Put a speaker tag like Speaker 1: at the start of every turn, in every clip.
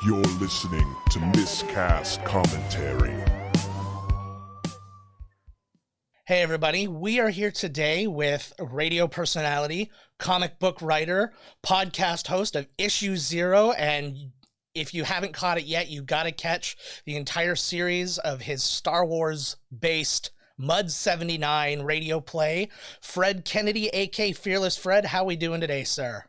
Speaker 1: You're listening to Miscast Commentary.
Speaker 2: Hey everybody, we are here today with radio personality, comic book writer, podcast host of Issue Zero, and if you haven't caught it yet, you gotta catch the entire series of his Star Wars-based Mud 79 radio play, Fred Kennedy, aka Fearless Fred. How we doing today, sir?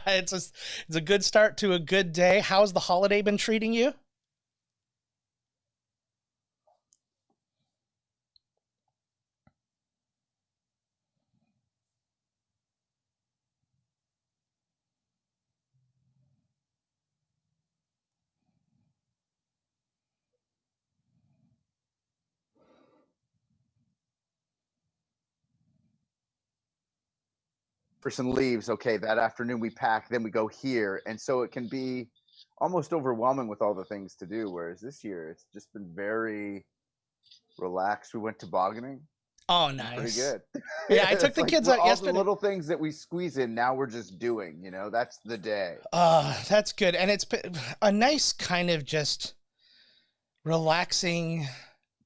Speaker 2: It's a good start to a good day. How's the holiday been treating you?
Speaker 3: Person leaves, okay, that afternoon we pack, then we go here, and so it can be almost overwhelming with all the things to do, whereas this year it's just been very relaxed. We went tobogganing.
Speaker 2: Oh,
Speaker 3: Pretty
Speaker 2: nice.
Speaker 3: good.
Speaker 2: Yeah, I took the kids out
Speaker 3: all
Speaker 2: yesterday.
Speaker 3: the little things that we squeeze in, now we're just doing, that's the day.
Speaker 2: That's good. And it's a nice kind of just relaxing,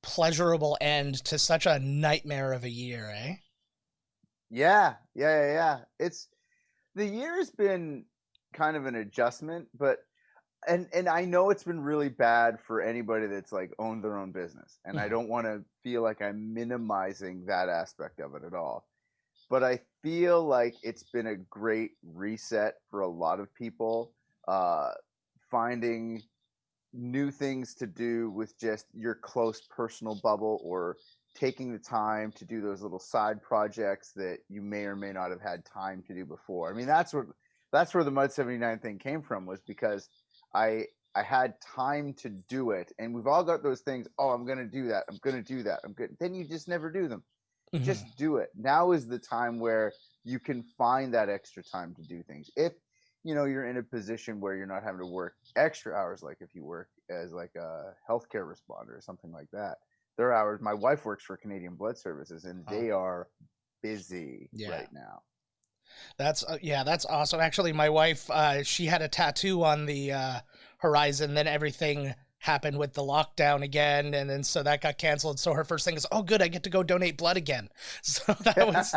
Speaker 2: pleasurable end to such a nightmare of a year, eh?
Speaker 3: Yeah. It's the year's been kind of an adjustment, but and I know it's been really bad for anybody that's like owned their own business, and I don't want to feel like I'm minimizing that aspect of it at all, but I feel like it's been a great reset for a lot of people, finding new things to do with just your close personal bubble, or taking the time to do those little side projects that you may or may not have had time to do before. I mean, that's where the Mud 79 thing came from, was because I had time to do it. And we've all got those things. Oh, I'm going to do that. I'm going to do that. I'm good. Then you just never do them.
Speaker 2: Mm-hmm.
Speaker 3: Just do it. Now is the time where you can find that extra time to do things. If you're in a position where you're not having to work extra hours, like if you work as like a healthcare responder or something like that. Their hours. My wife works for Canadian Blood Services, and they are busy right now.
Speaker 2: That's awesome. Actually, my wife, she had a tattoo on the horizon. Then everything happened with the lockdown again, and then so that got canceled. So her first thing is, oh, good, I get to go donate blood again. So that was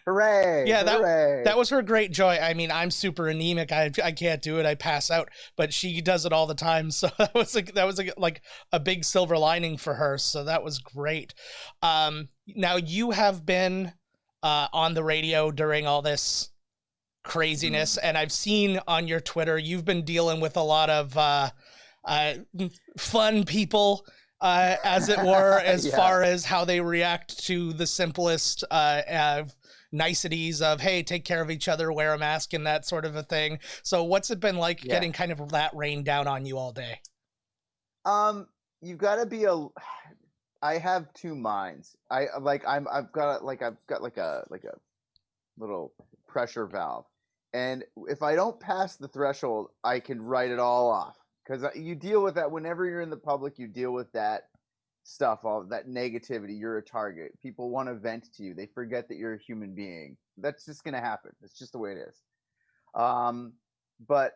Speaker 3: hooray!
Speaker 2: Yeah,
Speaker 3: hooray.
Speaker 2: that was her great joy. I mean, I'm super anemic. I can't do it. I pass out, but she does it all the time. So that was like a big silver lining for her. So that was great. Now you have been on the radio during all this craziness, and I've seen on your Twitter you've been dealing with a lot of fun people, as it were, as far as how they react to the simplest niceties of, hey, take care of each other, wear a mask, and that sort of a thing. So what's it been like getting kind of that rain down on you all day?
Speaker 3: You've got to be I have two minds. I've got like a little pressure valve, and if I don't pass the threshold, I can write it all off, because you deal with that whenever you're in the public. You deal with that stuff, all that negativity. You're a target. People want to vent to you. They forget that you're a human being. That's just going to happen. It's just the way it is. But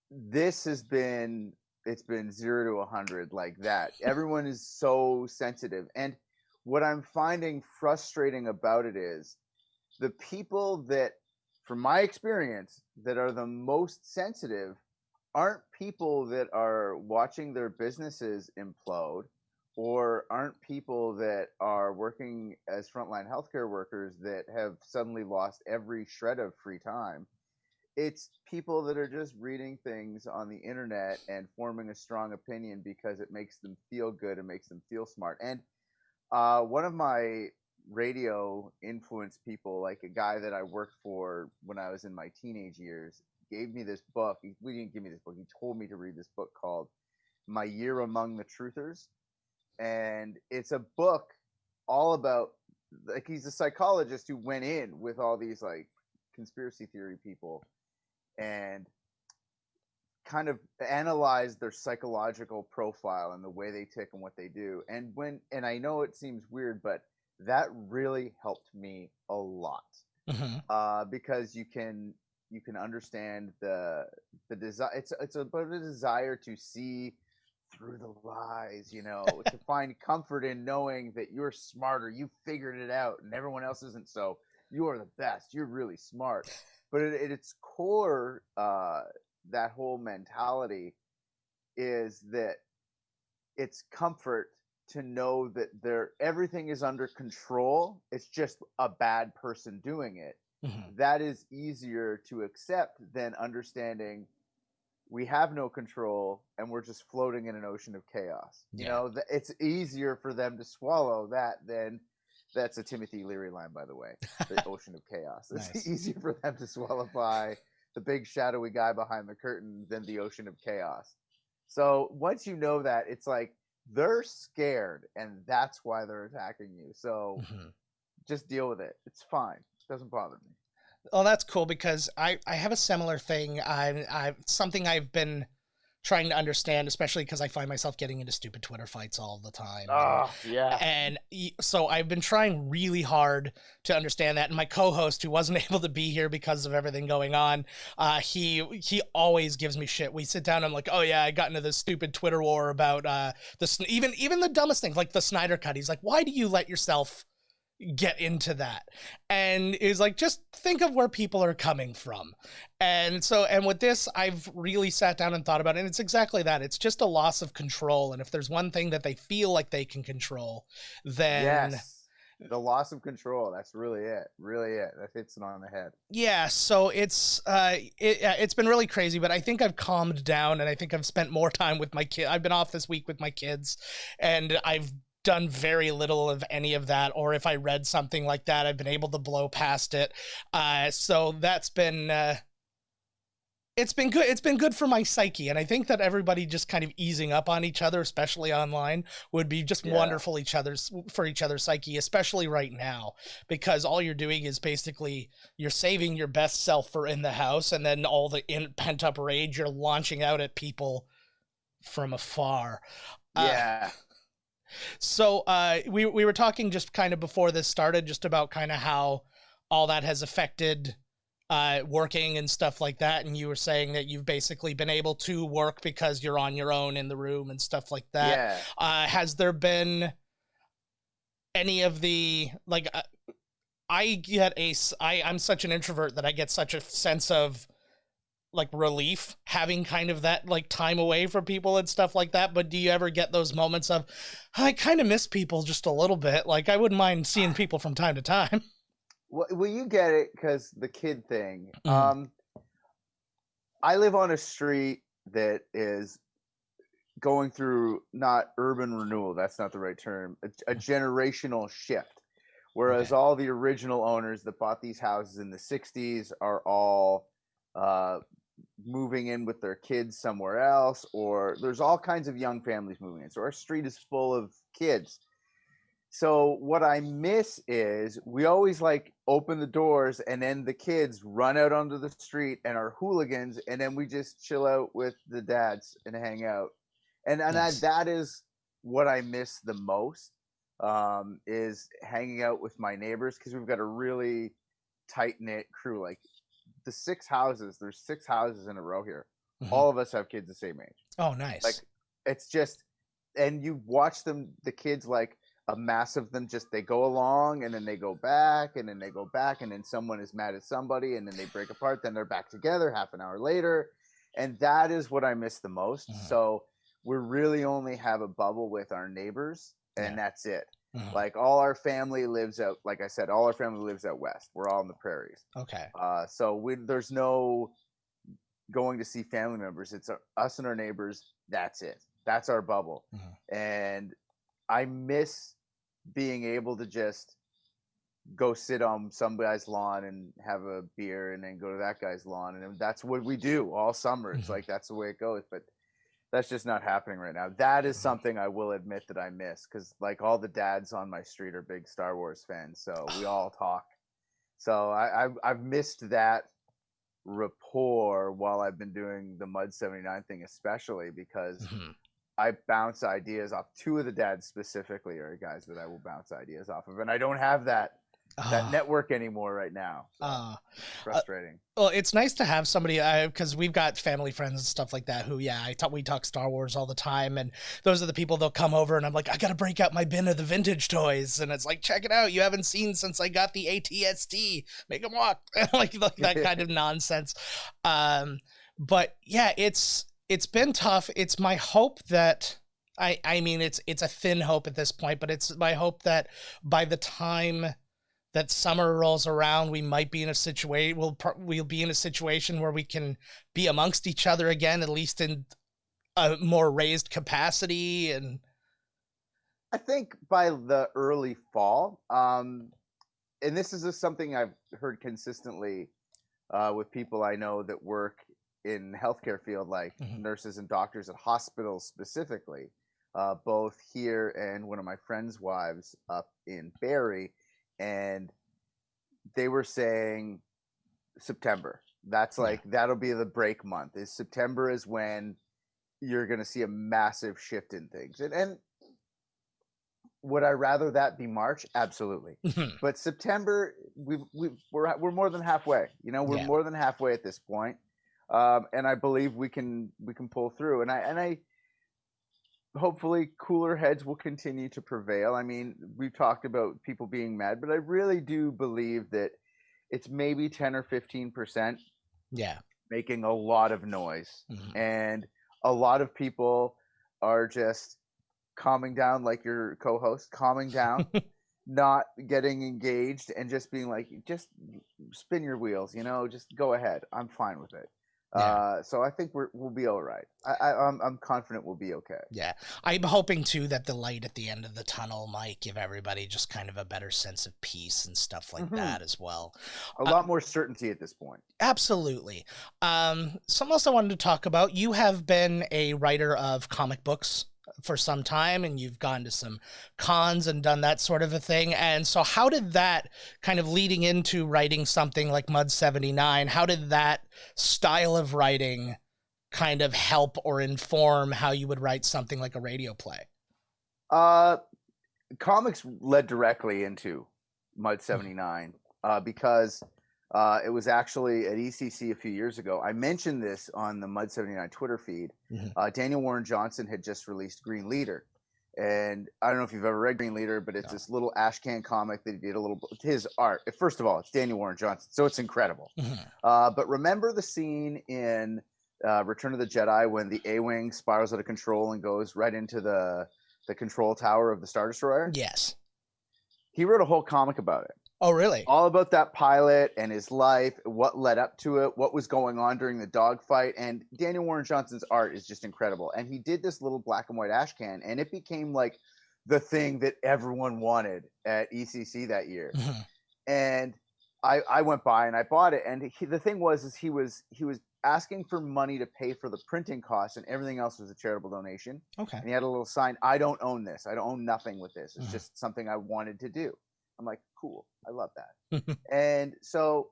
Speaker 3: this has been, it's been 0 to 100 like that. Everyone is so sensitive. And what I'm finding frustrating about it is the people that, from my experience, that are the most sensitive aren't people that are watching their businesses implode, or aren't people that are working as frontline healthcare workers that have suddenly lost every shred of free time. It's people that are just reading things on the internet and forming a strong opinion because it makes them feel good and makes them feel smart. And one of my radio influence people, like a guy that I worked for when I was in my teenage years, gave me this book. He didn't give me this book. He told me to read this book called My Year Among the Truthers. And it's a book all about, like, he's a psychologist who went in with all these like conspiracy theory people and kind of analyzed their psychological profile and the way they tick and what they do. And I know it seems weird, but that really helped me a lot. Because you can understand the desire. It's about a desire to see through the lies, to find comfort in knowing that you're smarter, you figured it out, and everyone else isn't. So you are the best. You're really smart. But at its core, that whole mentality is that it's comfort to know that everything is under control. It's just a bad person doing it. That is easier to accept than understanding we have no control and we're just floating in an ocean of chaos. It's easier for them to swallow that than that's a Timothy Leary line, by the way, the ocean of chaos. It's
Speaker 2: Nice.
Speaker 3: easier for them to swallow by the big shadowy guy behind the curtain than the ocean of chaos. So once you know that, it's like they're scared and that's why they're attacking you. So just deal with it. It's fine. It doesn't bother me.
Speaker 2: Oh, that's cool, because I have a similar thing. I something I've been trying to understand, especially because I find myself getting into stupid Twitter fights all the time.
Speaker 3: Yeah.
Speaker 2: And so I've been trying really hard to understand that. And my co-host, who wasn't able to be here because of everything going on, he always gives me shit. We sit down and I'm like, oh yeah, I got into this stupid Twitter war about even the dumbest thing, like the Snyder Cut. He's like, why do you let yourself get into that? And is like, just think of where people are coming from. And with this, I've really sat down and thought about it, and it's exactly that. It's just a loss of control. And if there's one thing that they feel like they can control, then
Speaker 3: the loss of control, that's really it. That hits it on the head.
Speaker 2: Yeah, so it's been really crazy, but I think I've calmed down, and I think I've spent more time with my kid. I've been off this week with my kids, and I've done very little of any of that, or if I read something like that, I've been able to blow past it. So that's been it's been good. It's been good for my psyche, and I think that everybody just kind of easing up on each other, especially online, would be just wonderful for each other's psyche, especially right now, because all you're doing is basically you're saving your best self for in the house, and then all the pent up rage you're launching out at people from afar. So we were talking just kind of before this started, just about kind of how all that has affected working and stuff like that. And you were saying that you've basically been able to work because you're on your own in the room and stuff like that. Has there been any of the, like, I'm such an introvert that I get such a sense of like relief having kind of that like time away from people and stuff like that. But do you ever get those moments of, I kind of miss people just a little bit? Like, I wouldn't mind seeing people from time to time.
Speaker 3: Well, you get it, because the kid thing. I live on a street that is going through not urban renewal. That's not the right term. A generational shift. Whereas all the original owners that bought these houses in the 60s are all moving in with their kids somewhere else, or there's all kinds of young families moving in. So our street is full of kids. So what I miss is we always like open the doors and then the kids run out onto the street and are hooligans, and then we just chill out with the dads and hang out. And nice. that is what I miss the most, is hanging out with my neighbors, because we've got a really tight-knit crew. Like there's 6 houses in a row here. All of us have kids the same age.
Speaker 2: Oh, nice.
Speaker 3: Like it's just, and you watch them, the kids, like a mass of them, just they go along and then they go back and then they go back, and then someone is mad at somebody and then they break apart, then they're back together half an hour later. And that is what I miss the most. So we really only have a bubble with our neighbors, and that's it. Like all our family lives out, like I said, all our family lives out west. We're all in the prairies. So there's no going to see family members. It's us and our neighbors. That's it. That's our bubble. And I miss being able to just go sit on some guy's lawn and have a beer, and then go to that guy's lawn, and that's what we do all summer. It's like that's the way it goes, but that's just not happening right now. That is something I will admit that I miss, because like all the dads on my street are big Star Wars fans, so we all talk. So I've missed that rapport while I've been doing the Mud 79 thing, especially because I bounce ideas off. Two of the dads specifically are guys that I will bounce ideas off of, and I don't have that network anymore right now. So it's frustrating.
Speaker 2: Well, it's nice to have somebody, because we've got family friends and stuff like that who, we talk Star Wars all the time, and those are the people they'll come over, and I'm like, I gotta break out my bin of the vintage toys, and it's like, check it out, you haven't seen since I got the ATST, make them walk, like that kind of nonsense. But yeah, it's been tough. It's my hope that I mean, it's a thin hope at this point, but it's my hope that by the time that summer rolls around, we might be in a situation, we'll be in a situation where we can be amongst each other again, at least in a more raised capacity. And
Speaker 3: I think by the early fall, and this is just something I've heard consistently with people I know that work in the healthcare field, like nurses and doctors at hospitals specifically, both here and one of my friends' wives up in Barrie. And they were saying September. That's like, that'll be the break month. Is September is when you're going to see a massive shift in things. And would I rather that be March? Absolutely. But September, we're more than halfway. You know, we're more than halfway at this point. And I believe we can pull through. And I hopefully cooler heads will continue to prevail. I mean, we've talked about people being mad, but I really do believe that it's maybe 10 or 15% making a lot of noise. And a lot of people are just calming down, like your co-host, calming down, not getting engaged, and just being like, just spin your wheels, you know, just go ahead. I'm fine with it. So I think we'll be all right. I'm confident we'll be okay.
Speaker 2: Yeah. I'm hoping too that the light at the end of the tunnel might give everybody just kind of a better sense of peace and stuff like that as well.
Speaker 3: A lot more certainty at this point.
Speaker 2: Absolutely. Something else I wanted to talk about. You have been a writer of comic books for some time, and you've gone to some cons and done that sort of a thing. And so how did that kind of leading into writing something like Mud 79, how did that style of writing kind of help or inform how you would write something like a radio play?
Speaker 3: Comics led directly into Mud 79 because it was actually at ECC a few years ago. I mentioned this on the Mud 79 Twitter feed. Daniel Warren Johnson had just released Green Leader. And I don't know if you've ever read Green Leader, but it's this little ashcan comic that he did a little – his art. First of all, it's Daniel Warren Johnson, so it's incredible. But remember the scene in Return of the Jedi when the A-Wing spirals out of control and goes right into the control tower of the Star Destroyer?
Speaker 2: Yes.
Speaker 3: He wrote a whole comic about it.
Speaker 2: Oh, really?
Speaker 3: All about that pilot and his life, what led up to it, what was going on during the dogfight. And Daniel Warren Johnson's art is just incredible. And he did this little black and white ashcan, and it became like the thing that everyone wanted at ECC that year. And I went by and I bought it. And the thing was he was asking for money to pay for the printing costs, and everything else was a charitable donation.
Speaker 2: Okay.
Speaker 3: And he had a little sign, I don't own this. I don't own nothing with this. It's just something I wanted to do. I'm like, cool. I love that. And so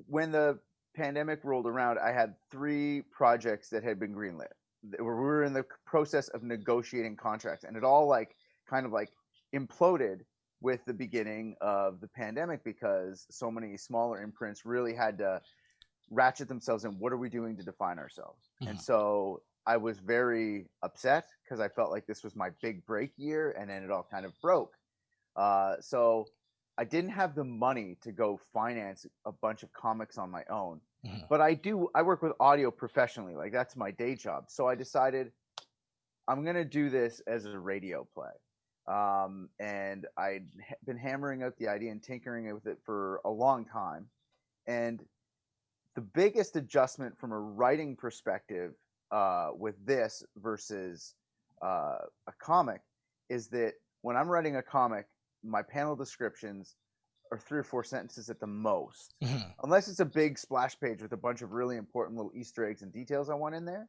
Speaker 3: when the pandemic rolled around, I had 3 projects that had been greenlit. We were in the process of negotiating contracts, and it all kind of imploded with the beginning of the pandemic because so many smaller imprints really had to ratchet themselves in. What are we doing to define ourselves? And so I was very upset because I felt like this was my big break year, and then it all kind of broke. So I didn't have the money to go finance a bunch of comics on my own, but I work with audio professionally. Like, that's my day job. So I decided I'm going to do this as a radio play. And I'd been hammering out the idea and tinkering with it for a long time. And the biggest adjustment from a writing perspective with this versus a comic is that when I'm writing a comic, my panel descriptions are 3 or 4 sentences at the most, unless it's a big splash page with a bunch of really important little Easter eggs and details I want in there.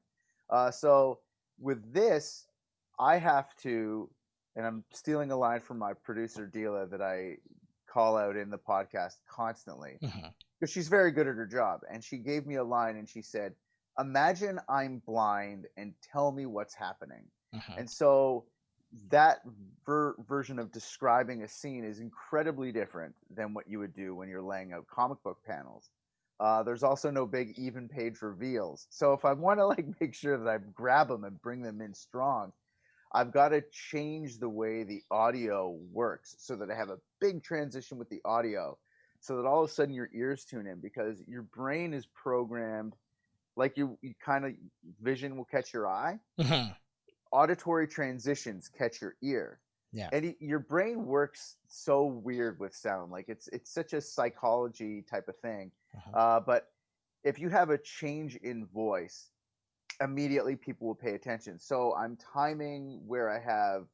Speaker 3: So with this, I have to, and I'm stealing a line from my producer, Dila, that I call out in the podcast constantly, because she's very good at her job. And she gave me a line and she said, imagine I'm blind and tell me what's happening.
Speaker 2: Mhm.
Speaker 3: And so that version of describing a scene is incredibly different than what you would do when you're laying out comic book panels. There's also no big even page reveals. So if I want to like make sure that I grab them and bring them in strong, I've got to change the way the audio works so that I have a big transition with the audio so that all of a sudden your ears tune in, because your brain is programmed like you kind of, vision will catch your eye,
Speaker 2: Mhm.
Speaker 3: auditory transitions catch your ear.
Speaker 2: Yeah.
Speaker 3: And your brain works so weird with sound. Like it's such a psychology type of thing.
Speaker 2: Mhm.
Speaker 3: But if you have a change in voice, immediately people will pay attention. So I'm timing where I have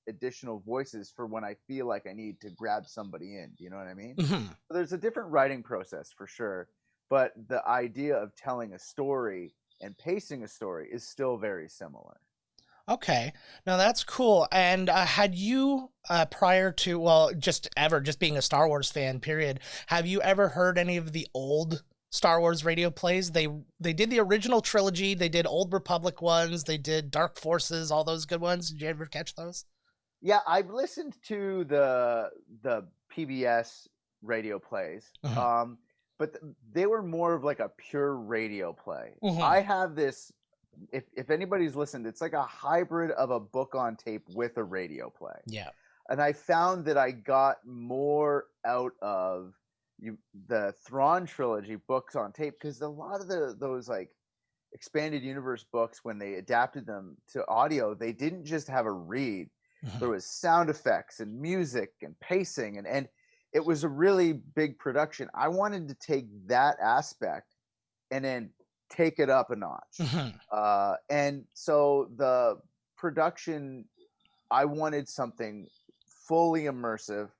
Speaker 3: additional voices for when I feel like I need to grab somebody in. Do you know what I mean?
Speaker 2: Mhm.
Speaker 3: So there's a different writing process for sure, but the idea of telling a story and pacing a story is still very similar.
Speaker 2: Okay. Now that's cool. And had you, prior to, well, just ever, just being a Star Wars fan, period, have you ever heard any of the old Star Wars radio plays? They did the original trilogy. They did Old Republic ones. They did Dark Forces, all those good ones. Did you ever catch those?
Speaker 3: Yeah, I've listened to the PBS radio plays,
Speaker 2: Uh-huh.
Speaker 3: but they were more of like a pure radio play.
Speaker 2: Mhm.
Speaker 3: I have this. If anybody's listened, it's like a hybrid of a book on tape with a radio play,
Speaker 2: Yeah.
Speaker 3: and I found that I got more out of you the Thrawn trilogy books on tape, because a lot of those like expanded universe books, when they adapted them to audio, they didn't just have a read. There
Speaker 2: Mhm.
Speaker 3: was sound effects and music and pacing, and it was a really big production. I wanted to take that aspect and then take it up a notch.
Speaker 2: Mhm.
Speaker 3: And so the production, I wanted something fully immersive,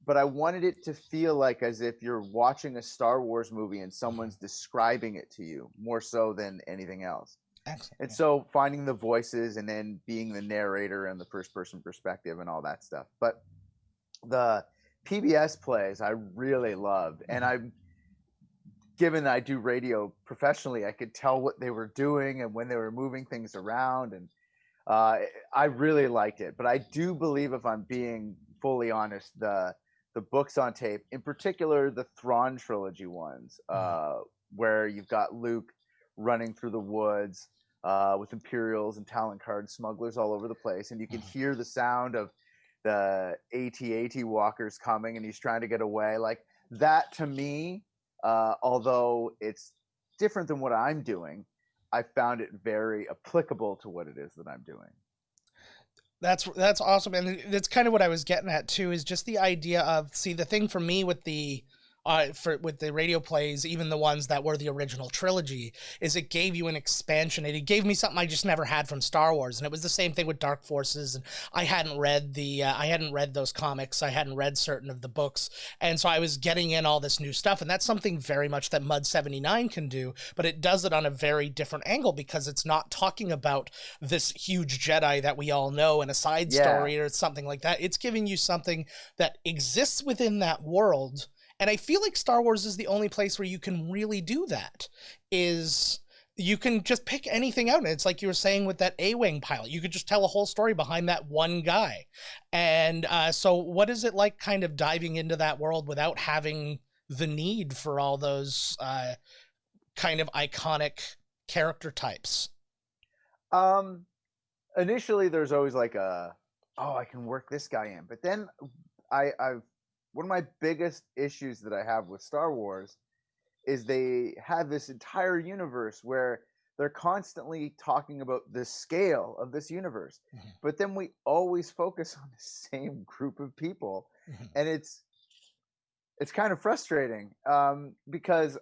Speaker 3: but I wanted it to feel like as if you're watching a Star Wars movie and
Speaker 2: Mhm.
Speaker 3: someone's describing it to you more so than anything else.
Speaker 2: Excellent.
Speaker 3: And
Speaker 2: Yeah.
Speaker 3: so finding the voices and then being the narrator and the first person perspective and all that stuff. But the PBS plays I really loved. And
Speaker 2: Mhm.
Speaker 3: I'm given I do radio professionally, I could tell what they were doing and when they were moving things around. And uh, I really liked it. But I do believe, if I'm being fully honest, the books on tape, in particular the Thrawn trilogy ones,
Speaker 2: Mhm.
Speaker 3: where you've got Luke running through the woods with Imperials and Talon Card smugglers all over the place, and you can
Speaker 2: Mhm.
Speaker 3: hear the sound of the AT-AT walkers coming, and he's trying to get away. Like that to me, although it's different than what I'm doing, I found it very applicable to what it is that I'm doing.
Speaker 2: That's awesome, and that's kind of what I was getting at too. Is just the idea of, see, the thing for me with the with the radio plays, even the ones that were the original trilogy, is it gave you an expansion. It gave me something I just never had from Star Wars, and it was the same thing with Dark Forces. And I hadn't read those comics, I hadn't read certain of the books, and so I was getting in all this new stuff, and that's something very much that Mud 79 can do, but it does it on a very different angle because it's not talking about this huge Jedi that we all know in a side
Speaker 3: Yeah.
Speaker 2: story or something like that. It's giving you something that exists within that world. And I feel like Star Wars is the only place where you can really do that. Is you can just pick anything out. And it's like you were saying with that A-Wing pilot. You could just tell a whole story behind that one guy. And so what is it like kind of diving into that world without having the need for all those kind of iconic character types?
Speaker 3: Um, Initially, there's always like oh, I can work this guy in. But then I've one of my biggest issues that I have with Star Wars is they have this entire universe where they're constantly talking about the scale of this universe,
Speaker 2: Mhm.
Speaker 3: but then we always focus on the same group of people,
Speaker 2: Mhm.
Speaker 3: and it's kind of frustrating, because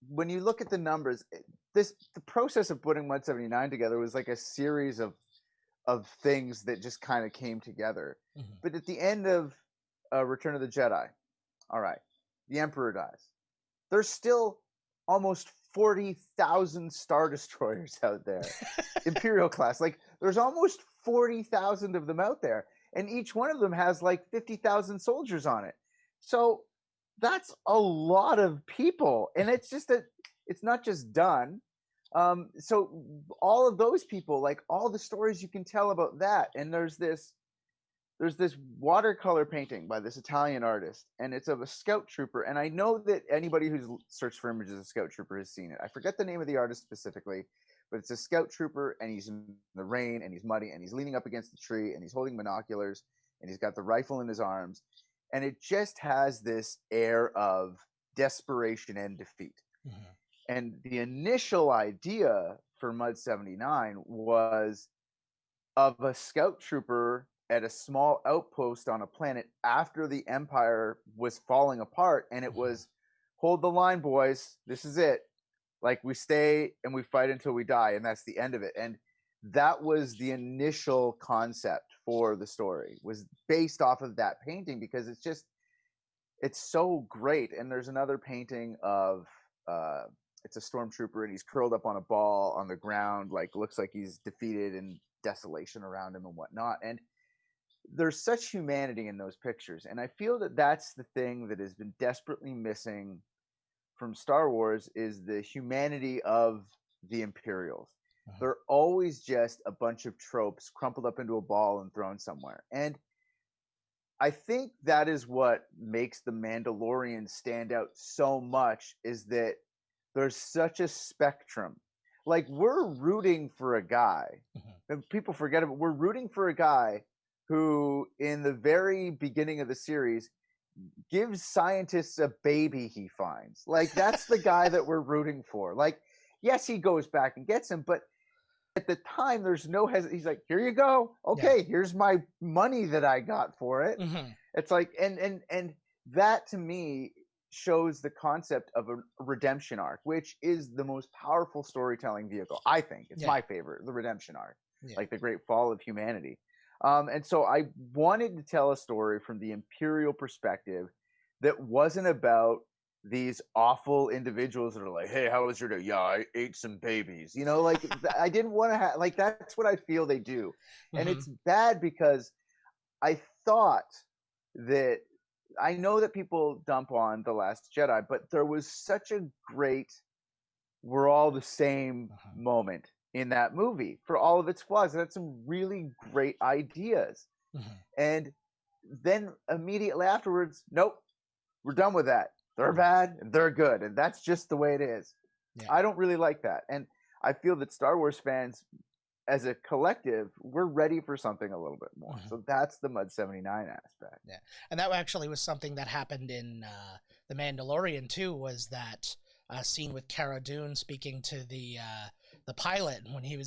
Speaker 3: when you look at the numbers, the process of putting Mud 79 together was like a series of things that just kind of came together.
Speaker 2: Mhm.
Speaker 3: But at the end of Return of the Jedi, all right, the Emperor dies. There's still almost 40,000 Star Destroyers out there, Imperial class. Like there's almost 40,000 of them out there, and each one of them has like 50,000 soldiers on it. So that's a lot of people, and it's just that it's not just done. So all of those people, like all the stories you can tell about that, and there's this watercolor painting by this Italian artist, and it's of a scout trooper. And I know that anybody who's searched for images of scout trooper has seen it. I forget the name of the artist specifically, but it's a scout trooper, and he's in the rain, and he's muddy, and he's leaning up against the tree, and he's holding binoculars, and he's got the rifle in his arms, and it just has this air of desperation and defeat.
Speaker 2: Mm-hmm.
Speaker 3: And the initial idea for Mud 79 was of a scout trooper at a small outpost on a planet after the Empire was falling apart, and it was, hold the line, boys, this is it. Like, we stay and we fight until we die, and that's the end of it. And that was the initial concept for the story, was based off of that painting, because it's so great. And there's another painting of it's a stormtrooper, and he's curled up on a ball on the ground, like looks like he's defeated, and desolation around him and whatnot. And there's such humanity in those pictures, and I feel that that's the thing that has been desperately missing from Star Wars, is the humanity of the Imperials. They're always just a bunch of tropes crumpled up into a ball and thrown somewhere. And I think that is what makes the Mandalorian stand out so much, is that there's such a spectrum. Like, we're rooting for a guy, and people forget it, but we're rooting for a guy who, in the very beginning of the series, gives scientists a baby he finds. Like, that's the guy that we're rooting for. Like, yes, he goes back and gets him, but at the time, there's no he's like, here you go. Okay, here's my money that I got for it. It's like, and that to me shows the concept of a redemption arc, which is the most powerful storytelling vehicle. I think it's my favorite, the redemption arc, like the great fall of humanity. And so I wanted to tell a story from the Imperial perspective that wasn't about these awful individuals that are like, hey, how was your day? Yeah, I ate some babies. You know, like, I didn't want to have, like, that's what I feel they do. And it's bad, because I thought that, I know that people dump on The Last Jedi, but there was such a great, we're all the same moment in that movie, for all of its flaws. It had some really great ideas. And then immediately afterwards, nope, we're done with that. They're bad and they're good, and that's just the way it is. I don't really like that. And I feel that Star Wars fans, as a collective, we're ready for something a little bit more. So that's the Mud 79 aspect.
Speaker 2: Yeah. And that actually was something that happened in The Mandalorian too, was that scene with Cara Dune speaking to the pilot, when he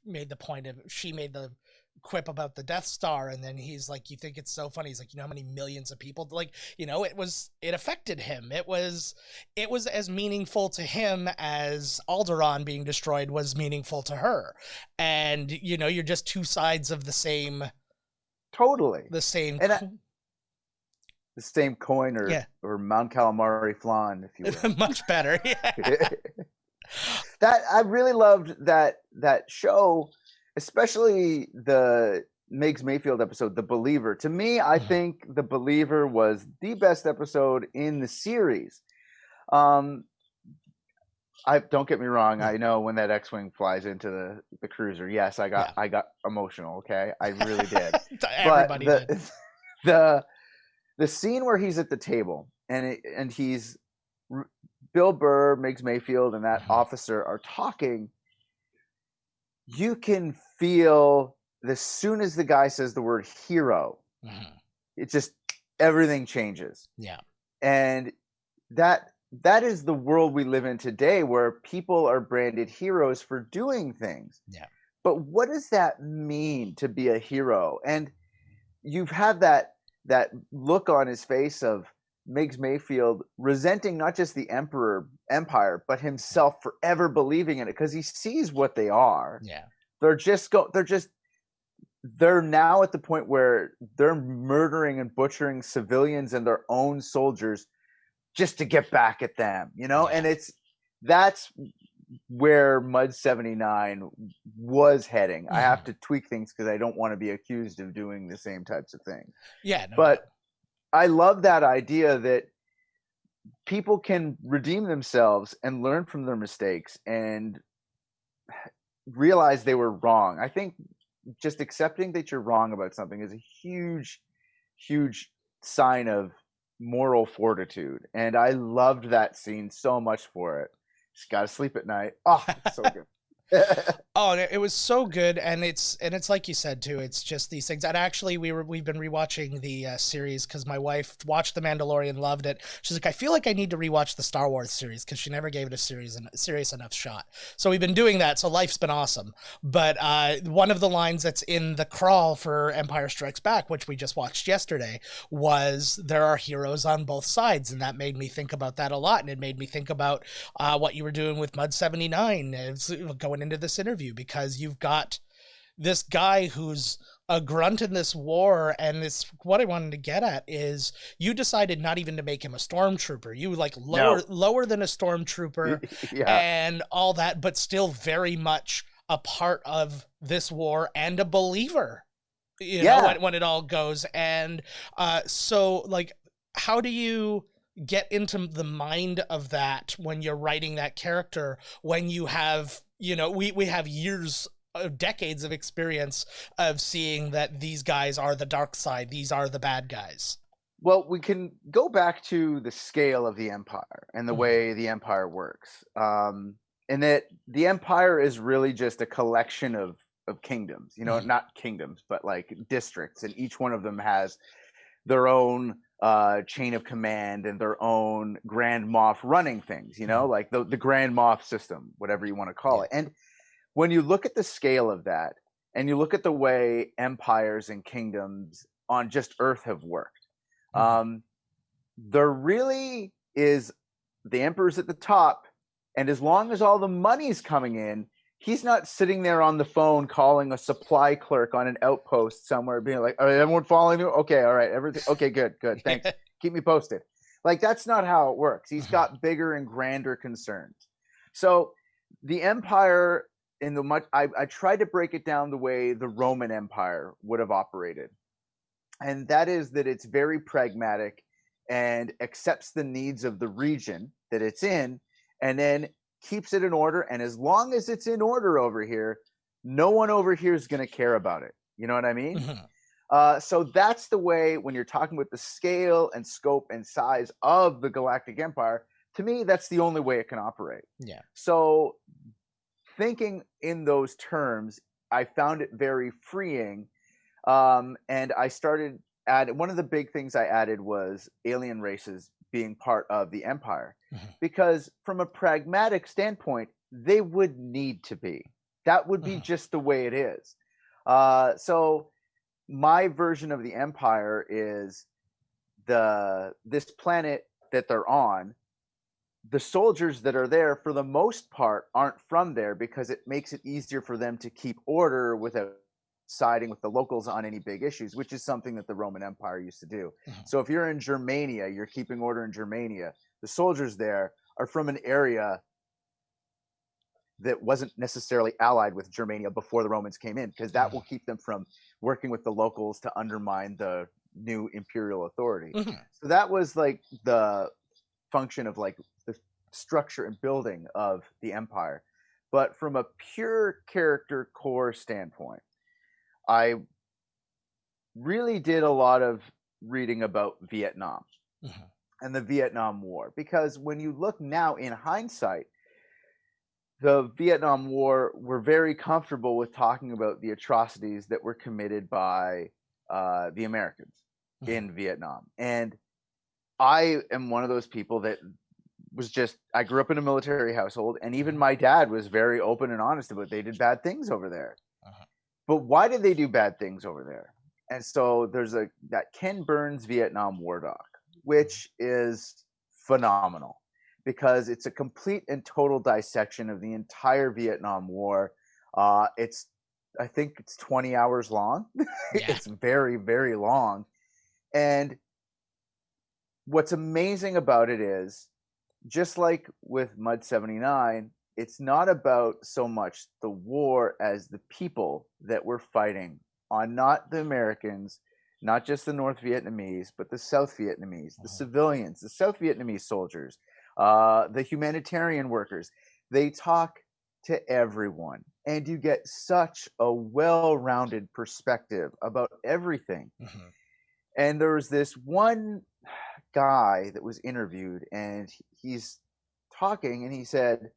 Speaker 2: made the point of, she made the quip about the Death Star, and then he's like, you think it's so funny? He's like, you know how many millions of people, like, you know, it affected him. It was as meaningful to him as Alderaan being destroyed was meaningful to her. And, you know, you're just two sides of the same, the same
Speaker 3: coin, or Mount Calamari flan, if you will.
Speaker 2: Much better.
Speaker 3: That, I really loved that show, especially the Miggs Mayfield episode, The Believer. To me, I think The Believer was the best episode in the series. Don't get me wrong. I know when that X-Wing flies into the cruiser, yes, I got emotional. Okay, I really did.
Speaker 2: Everybody did.
Speaker 3: The scene where he's at the table and he's Bill Burr, Miggs Mayfield, and that officer are talking. You can feel, as soon as the guy says the word hero, it just, everything changes.
Speaker 2: Yeah.
Speaker 3: And that is the world we live in today, where people are branded heroes for doing things.
Speaker 2: Yeah.
Speaker 3: But what does that mean to be a hero? And you've had that look on his face of Miggs Mayfield resenting not just the Empire, but himself for ever believing in it, because he sees what they are.
Speaker 2: Yeah.
Speaker 3: They're now at the point where they're murdering and butchering civilians and their own soldiers just to get back at them, you know? And that's where Mud 79 was heading. I have to tweak things because I don't want to be accused of doing the same types of things.
Speaker 2: Yeah.
Speaker 3: But I love that idea that people can redeem themselves and learn from their mistakes and realize they were wrong. I think just accepting that you're wrong about something is a huge, huge sign of moral fortitude. And I loved that scene so much for it. Just got to sleep at night. Oh, it's so good.
Speaker 2: Oh, and it was so good, and it's like you said too. It's just these things. And actually, we've been rewatching the series because my wife watched The Mandalorian, loved it. She's like, I feel like I need to rewatch the Star Wars series because she never gave it a serious enough shot. So we've been doing that. So life's been awesome. But one of the lines that's in the crawl for Empire Strikes Back, which we just watched yesterday, was there are heroes on both sides, and that made me think about that a lot, and it made me think about what you were doing with Mud 79 going into this interview, because you've got this guy who's a grunt in this war, and this, what I wanted to get at is you decided not even to make him a stormtrooper. You like lower than a stormtrooper and all that, but still very much a part of this war and a believer, you know, when it all goes. And so like, how do you get into the mind of that when you're writing that character, when you have, you know, we have decades of experience of seeing that these guys are the dark side, these are the bad guys?
Speaker 3: Well, we can go back to the scale of the Empire and the way the Empire works. And that the Empire is really just a collection of kingdoms, you know, not kingdoms, but like districts, and each one of them has their own chain of command and their own Grand Moff running things, you know, like the Grand Moff system, whatever you want to call it. And when you look at the scale of that, and you look at the way empires and kingdoms on just Earth have worked, there really is the emperor's at the top, and as long as all the money's coming in, he's not sitting there on the phone calling a supply clerk on an outpost somewhere being like, all right, everyone following you? Okay, all right, everything. Okay, good, thanks. Keep me posted. Like, that's not how it works. He's got bigger and grander concerns. So the Empire, I tried to break it down the way the Roman Empire would have operated. And that is that it's very pragmatic and accepts the needs of the region that it's in, and then keeps it in order. And as long as it's in order over here, no one over here is going to care about it. You know what I mean? So that's the way, when you're talking about the scale and scope and size of the Galactic Empire, to me, that's the only way it can operate.
Speaker 2: Yeah.
Speaker 3: So thinking in those terms, I found it very freeing. And I started one of the big things I added was alien races being part of the Empire, because from a pragmatic standpoint, they would need to be. That would be just the way it is. So my version of the Empire is this planet that they're on. The soldiers that are there, for the most part, aren't from there, because it makes it easier for them to keep order without siding with the locals on any big issues, which is something that the Roman Empire used to do. So if you're in Germania, you're keeping order in Germania, the soldiers there are from an area that wasn't necessarily allied with Germania before the Romans came in, because that will keep them from working with the locals to undermine the new imperial authority. So that was like the function of like the structure and building of the Empire. But from a pure character core standpoint, I really did a lot of reading about Vietnam and the Vietnam War, because when you look now in hindsight, the Vietnam War, we're very comfortable with talking about the atrocities that were committed by the Americans in Vietnam. And I am one of those people that I grew up in a military household, and even my dad was very open and honest about they did bad things over there. But why did they do bad things over there? And so there's that Ken Burns Vietnam War doc, which is phenomenal, because it's a complete and total dissection of the entire Vietnam War. I think it's 20 hours long. It's very, very long. And what's amazing about it is, just like with Mud 79, it's not about so much the war as the people that we're fighting on, not the Americans, not just the North Vietnamese, but the South Vietnamese, the civilians, the South Vietnamese soldiers, the humanitarian workers. They talk to everyone, and you get such a well-rounded perspective about everything. And there was this one guy that was interviewed, and he's talking, and he said,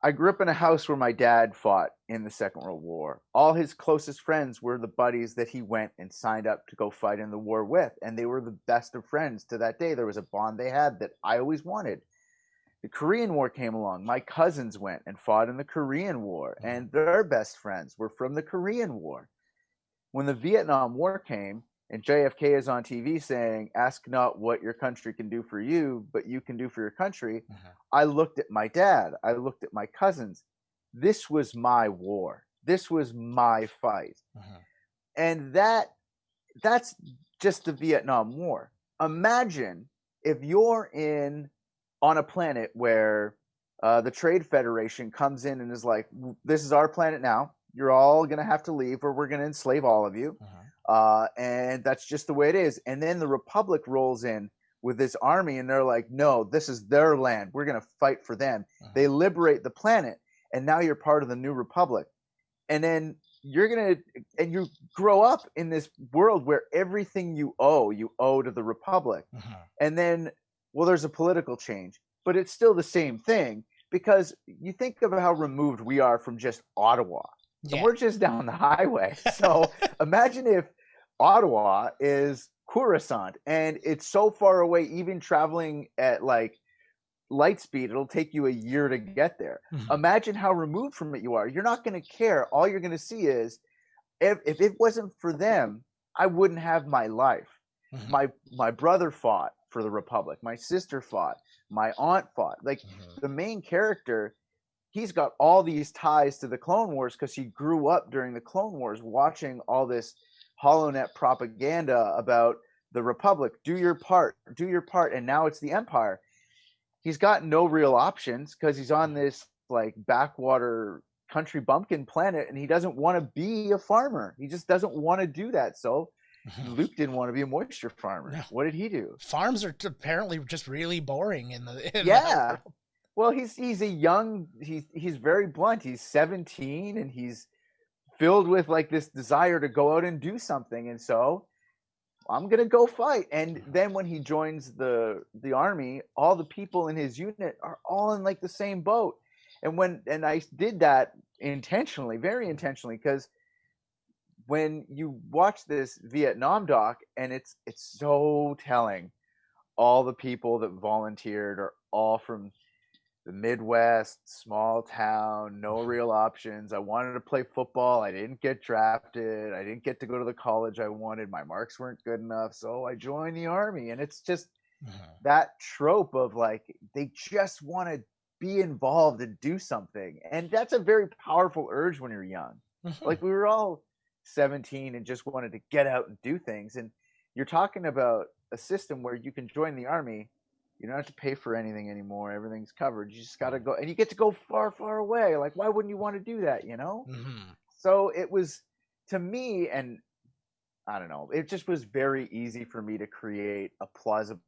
Speaker 3: I grew up in a house where my dad fought in the Second World War. All his closest friends were the buddies that he went and signed up to go fight in the war with, and they were the best of friends to that day. There was a bond they had that I always wanted. The Korean War came along. My cousins went and fought in the Korean War, and their best friends were from the Korean War. When the Vietnam War came, and JFK is on TV saying, ask not what your country can do for you, but you can do for your country. I looked at my dad. I looked at my cousins. This was my war. This was my fight. And that's just the Vietnam War. Imagine if you're on a planet where the Trade Federation comes in and is like, this is our planet now. You're all going to have to leave or we're going to enslave all of you. And that's just the way it is. And then the Republic rolls in with this army and they're like, no, this is their land. We're going to fight for them. They liberate the planet. And now you're part of the new Republic. And then and you grow up in this world where everything you owe to the Republic. And then, well, there's a political change, but it's still the same thing because you think of how removed we are from just Ottawa. And we're just down the highway. So imagine if Ottawa is Coruscant and it's so far away, even traveling at like light speed, it'll take you a year to get there. Imagine how removed from it you are. You're not going to care. All you're going to see is if it wasn't for them, I wouldn't have my life. My brother fought for the Republic. My sister fought. My aunt fought. Like the main character, he's got all these ties to the Clone Wars because he grew up during the Clone Wars watching all this HoloNet propaganda about the Republic. Do your part. And now it's the Empire. He's got no real options because he's on this like backwater country bumpkin planet and he doesn't want to be a farmer. He just doesn't want to do that. So Luke didn't want to be a moisture farmer. No. What did he do?
Speaker 2: Farms are apparently just really boring in
Speaker 3: that world. Well, he's very blunt. He's 17 and he's filled with like this desire to go out and do something. And so I'm going to go fight. And then when he joins the army, all the people in his unit are all in like the same boat. And I did that intentionally, very intentionally, because when you watch this Vietnam doc, and it's so telling, all the people that volunteered are all from the Midwest, small town, no real options. I wanted to play football. I didn't get drafted. I didn't get to go to the college I wanted. My marks weren't good enough. So I joined the army. And it's just that trope of like, they just want to be involved and do something. And that's a very powerful urge when you're young. Like we were all 17 and just wanted to get out and do things. And you're talking about a system where you can join the army. You don't have to pay for anything anymore. Everything's covered. You just got to go, and you get to go far, far away. Like, why wouldn't you want to do that, you know? So it was, to me, and I don't know, it just was very easy for me to create a plausible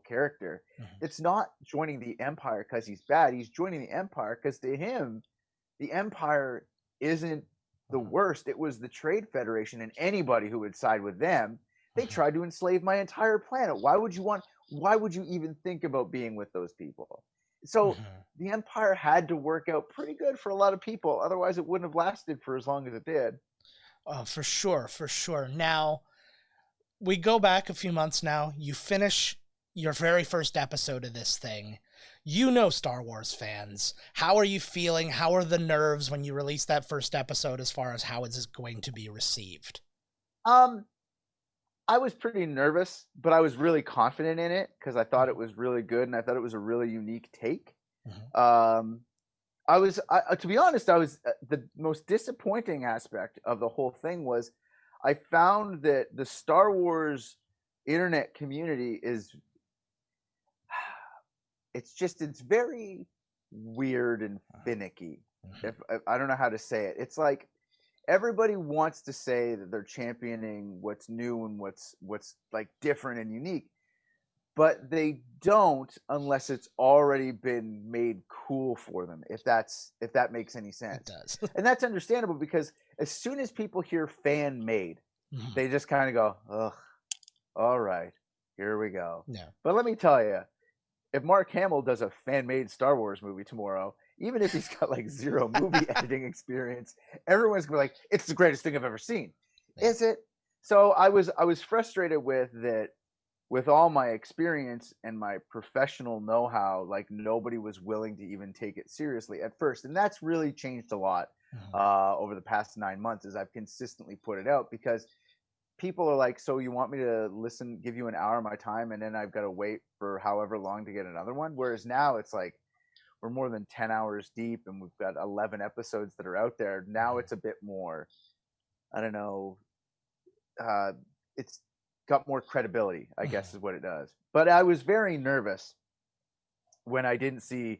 Speaker 3: character. It's not joining the Empire because he's bad. He's joining the Empire because to him, the Empire isn't the worst. It was the Trade Federation, and anybody who would side with them, they tried to enslave my entire planet. Why would you even think about being with those people? So the Empire had to work out pretty good for a lot of people. Otherwise, it wouldn't have lasted for as long as it did.
Speaker 2: For sure. Now, we go back a few months now. You finish your very first episode of this thing. You know, Star Wars fans. How are you feeling? How are the nerves when you release that first episode as far as how it is going to be received?
Speaker 3: I was pretty nervous, but I was really confident in it because I thought it was really good and I thought it was a really unique take. To be honest, the most disappointing aspect of the whole thing was I found that the Star Wars internet community it's very weird and finicky. I don't know how to say it. It's like everybody wants to say that they're championing what's new and what's like different and unique, but they don't unless it's already been made cool for them, if that makes any sense.
Speaker 2: It does.
Speaker 3: And that's understandable, because as soon as people hear fan made, they just kind of go, ugh, all right, here we go.
Speaker 2: Yeah.
Speaker 3: But let me tell you, if Mark Hamill does a fan made Star Wars movie tomorrow, even if he's got like zero movie editing experience, everyone's gonna be like, it's the greatest thing I've ever seen.
Speaker 2: Yeah.
Speaker 3: Is it? So I was frustrated with that. With all my experience and my professional know-how, like nobody was willing to even take it seriously at first. And that's really changed a lot over the past 9 months, as I've consistently put it out, because people are like, so you want me to give you an hour of my time, and then I've got to wait for however long to get another one? Whereas now it's like, we're more than 10 hours deep and we've got 11 episodes that are out there. Now it's a bit more, I don't know, it's got more credibility, I guess is what it does. But I was very nervous when I didn't see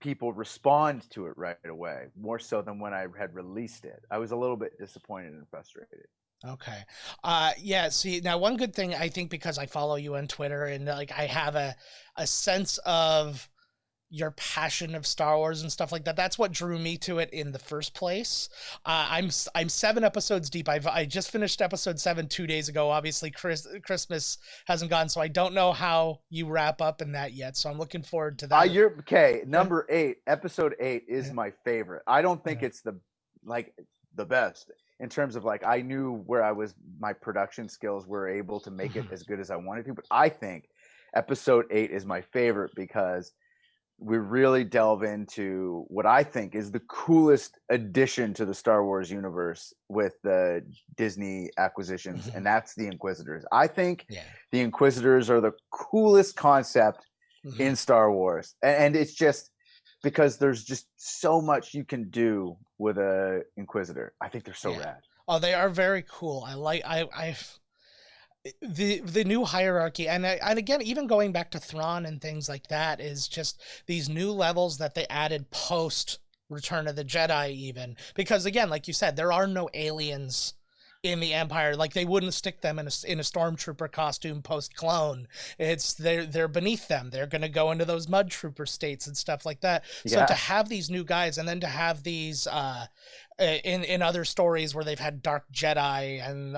Speaker 3: people respond to it right away, more so than when I had released it. I was a little bit disappointed and frustrated.
Speaker 2: Okay. Yeah, see, now one good thing, I think, because I follow you on Twitter and like I have a sense of your passion of Star Wars and stuff like that. That's what drew me to it in the first place. I'm 7 episodes deep. I just finished episode 7 2 days ago. Obviously, Christmas hasn't gone, so I don't know how you wrap up in that yet. So I'm looking forward to that.
Speaker 3: You're okay. Number 8, episode 8 is my favorite. I don't think it's the best in terms of like, I knew where I was, my production skills were able to make it as good as I wanted to, but I think episode 8 is my favorite because we really delve into what I think is the coolest addition to the Star Wars universe with the Disney acquisitions, and that's the Inquisitors. I think the Inquisitors are the coolest concept in Star Wars, and it's just because there's just so much you can do with a Inquisitor. I think they're so rad.
Speaker 2: Oh, they are very cool. The new hierarchy, and again, even going back to Thrawn and things like that, is just these new levels that they added post Return of the Jedi, even because, again, like you said, there are no aliens in the Empire. Like, they wouldn't stick them in a stormtrooper costume post clone. It's they're beneath them. They're going to go into those mud trooper states and stuff like that. So to have these new guys, and then to have these in other stories where they've had Dark Jedi and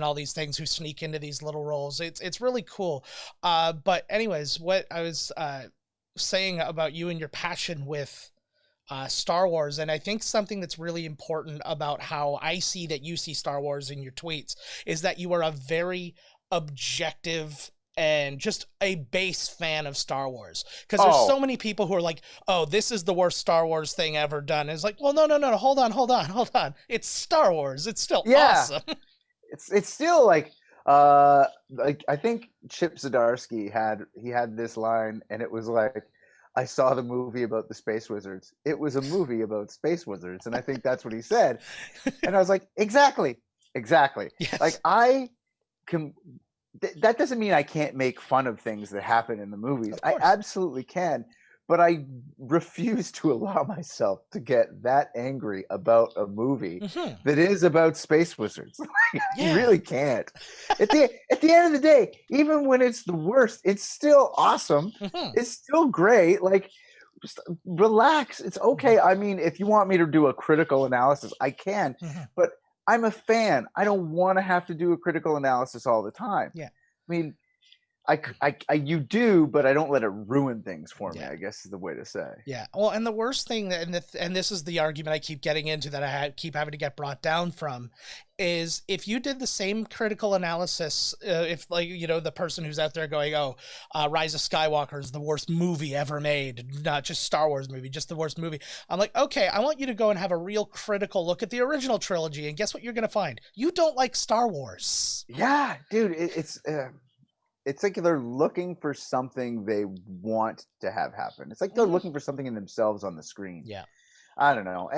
Speaker 2: all these things who sneak into these little roles, it's really cool. But anyways, what I was saying about you and your passion with Star Wars, and I think something that's really important about how I see that you see Star Wars in your tweets is that you are a very objective and just a base fan of Star Wars, because there's so many people who are like, oh, this is the worst Star Wars thing ever done. And it's like, well, no, hold on, it's Star Wars, it's still awesome.
Speaker 3: It's still like I think Chip Zdarsky had this line, and it was like, I saw the movie about the space wizards. It was a movie about space wizards. And I think that's what he said. And I was like, exactly.
Speaker 2: Yes.
Speaker 3: Like, that doesn't mean I can't make fun of things that happen in the movies. I absolutely can. But I refuse to allow myself to get that angry about a movie that is about space wizards. You really can't. At the end of the day, even when it's the worst, it's still awesome. It's still great. Like, just relax. It's okay. I mean, if you want me to do a critical analysis, I can. But I'm a fan. I don't want to have to do a critical analysis all the time.
Speaker 2: Yeah.
Speaker 3: I mean, you do, but I don't let it ruin things for me, I guess is the way to say.
Speaker 2: Yeah. Well, and the worst thing, and this is the argument I keep getting into that I keep having to get brought down from, is if you did the same critical analysis, if, like, you know, the person who's out there going, Rise of Skywalker is the worst movie ever made, not just Star Wars movie, just the worst movie. I'm like, okay, I want you to go and have a real critical look at the original trilogy, and guess what you're going to find? You don't like Star Wars.
Speaker 3: Yeah, dude, it's like they're looking for something they want to have happen. It's like they're looking for something in themselves on the screen.
Speaker 2: Yeah.
Speaker 3: I don't know.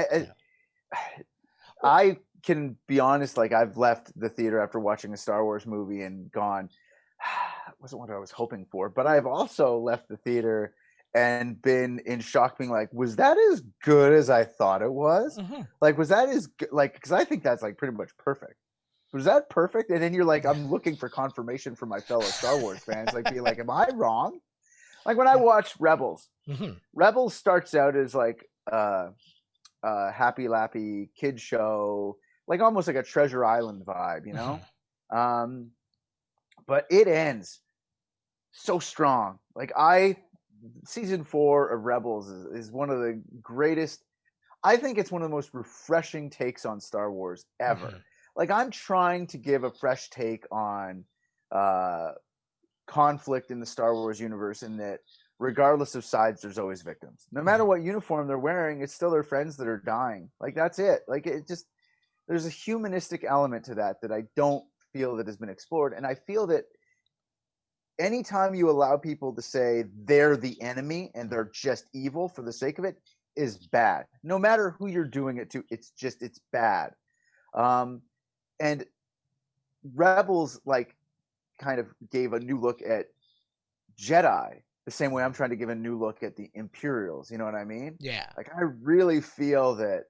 Speaker 3: I can be honest, like, I've left the theater after watching a Star Wars movie and gone, wasn't what I was hoping for. But I've also left the theater and been in shock, being like, was that as good as I thought it was? Like, was that as good? Like, because I think that's like pretty much perfect. Was that perfect? And then you're like, I'm looking for confirmation from my fellow Star Wars fans, like being like, am I wrong? Like when I watched Rebels, Rebels starts out as like happy lappy kid show, like almost like a Treasure Island vibe, you know? But it ends so strong. Like season 4 of Rebels is one of the greatest. I think it's one of the most refreshing takes on Star Wars ever. Like I'm trying to give a fresh take on conflict in the Star Wars universe, in that regardless of sides, there's always victims. No matter what uniform they're wearing, it's still their friends that are dying. Like that's it. Like it just, there's a humanistic element to that I don't feel that has been explored. And I feel that anytime you allow people to say they're the enemy and they're just evil for the sake of it is bad. No matter who you're doing it to, it's bad. And Rebels like kind of gave a new look at Jedi the same way I'm trying to give a new look at the Imperials. You know what I mean?
Speaker 2: Yeah.
Speaker 3: Like I really feel that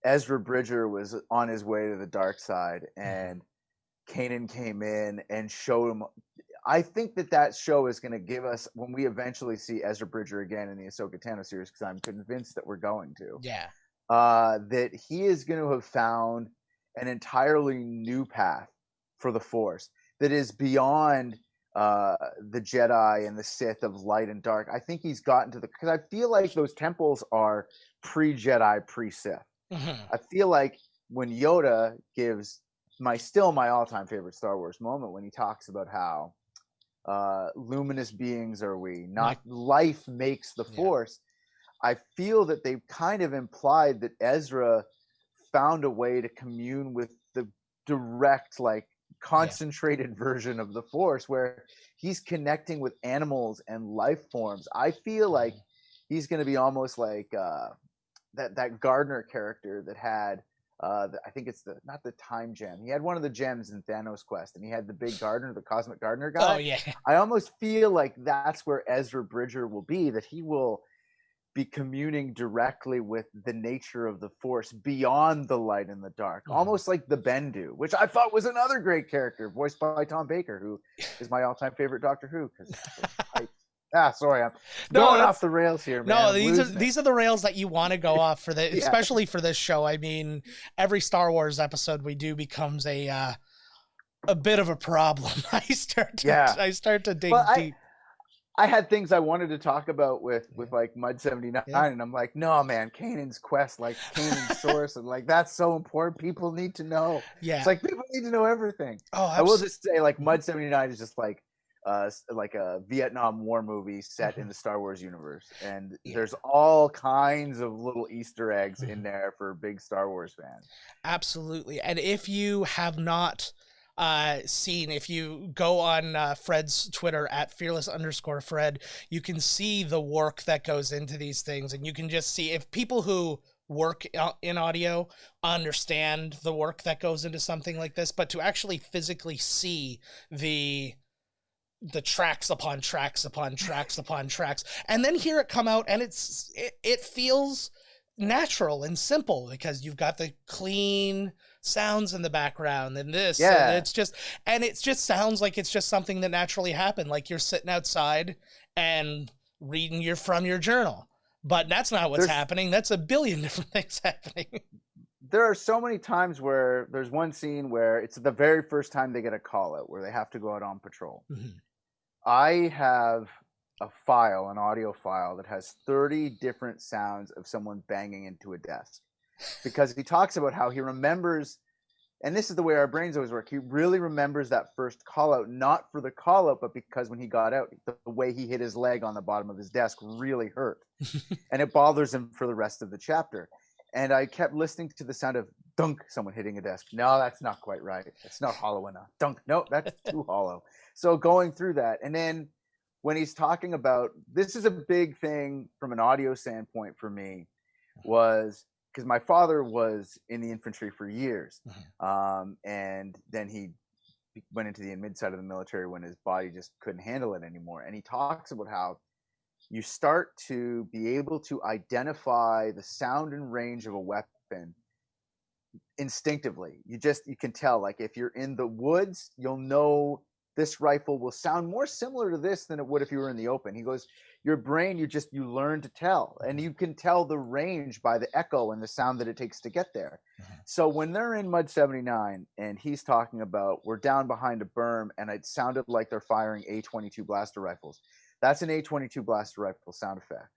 Speaker 3: Ezra Bridger was on his way to the dark side, and Kanan came in and showed him. I think that show is going to give us, when we eventually see Ezra Bridger again in the Ahsoka Tano series, because I'm convinced that we're going to.
Speaker 2: Yeah.
Speaker 3: That he is going to have found an entirely new path for the Force that is beyond the Jedi and the Sith of light and dark. I think he's gotten to because I feel like those temples are pre-Jedi, pre-Sith. I feel like when Yoda gives my all-time favorite Star Wars moment, when he talks about how luminous beings are we, not life makes the Force. I feel that they've kind of implied that Ezra found a way to commune with the direct, like concentrated version of the Force, where he's connecting with animals and life forms. I feel like he's going to be almost like that Gardner character that had I think it's not the time gem. He had one of the gems in Thanos' quest, and he had the big Gardner, the cosmic Gardner guy.
Speaker 2: Oh yeah.
Speaker 3: I almost feel like that's where Ezra Bridger will be, that he will be communing directly with the nature of the Force beyond the light and the dark, almost like the Bendu, which I thought was another great character, voiced by Tom Baker, who is my all-time favorite Doctor Who. Sorry, I'm going off the rails here, man.
Speaker 2: No, these are the rails that you want to go off for especially for this show. I mean, every Star Wars episode we do becomes a bit of a problem. I start to dig deep.
Speaker 3: I had things I wanted to talk about with like Mud 79, and I'm like, no, man, Kanan's quest, like Kanan's source, and like that's so important. People need to know.
Speaker 2: Yeah,
Speaker 3: it's like people need to know everything.
Speaker 2: Oh,
Speaker 3: I will just say, like Mud 79 is just like a Vietnam War movie set in the Star Wars universe, and there's all kinds of little Easter eggs in there for big Star Wars fans.
Speaker 2: Absolutely, and if you have not seen, if you go on Fred's Twitter at fearless_Fred, you can see the work that goes into these things, and you can just see if people who work in audio understand the work that goes into something like this, but to actually physically see the tracks upon tracks upon tracks upon tracks, and then hear it come out, and it feels natural and simple because you've got the clean sounds in the background and this, and it just sounds like it's just something that naturally happened, like you're sitting outside and reading from your journal. But that's not what's happening. That's a billion different things happening.
Speaker 3: There are so many times where there's one scene where it's the very first time they get a call out where they have to go out on patrol. I have an audio file that has 30 different sounds of someone banging into a desk, because he talks about how he remembers, and this is the way our brains always work, he really remembers that first call out, not for the call out, but because when he got out, the way he hit his leg on the bottom of his desk really hurt. And it bothers him for the rest of the chapter. And I kept listening to the sound of dunk, someone hitting a desk. No, that's not quite right. It's not hollow enough. Dunk. No, that's too hollow. So going through that. And then when he's talking about, this is a big thing from an audio standpoint for me, was because my father was in the infantry for years. And then he went into the mid side of the military when his body just couldn't handle it anymore. And he talks about how you start to be able to identify the sound and range of a weapon instinctively. You can tell, like, if you're in the woods, you'll know this rifle will sound more similar to this than it would if you were in the open. He goes, your brain, you learn to tell, and you can tell the range by the echo and the sound that it takes to get there. So when they're in Mud 79 and he's talking about, we're down behind a berm and it sounded like they're firing A-22 blaster rifles, that's an A-22 blaster rifle sound effect.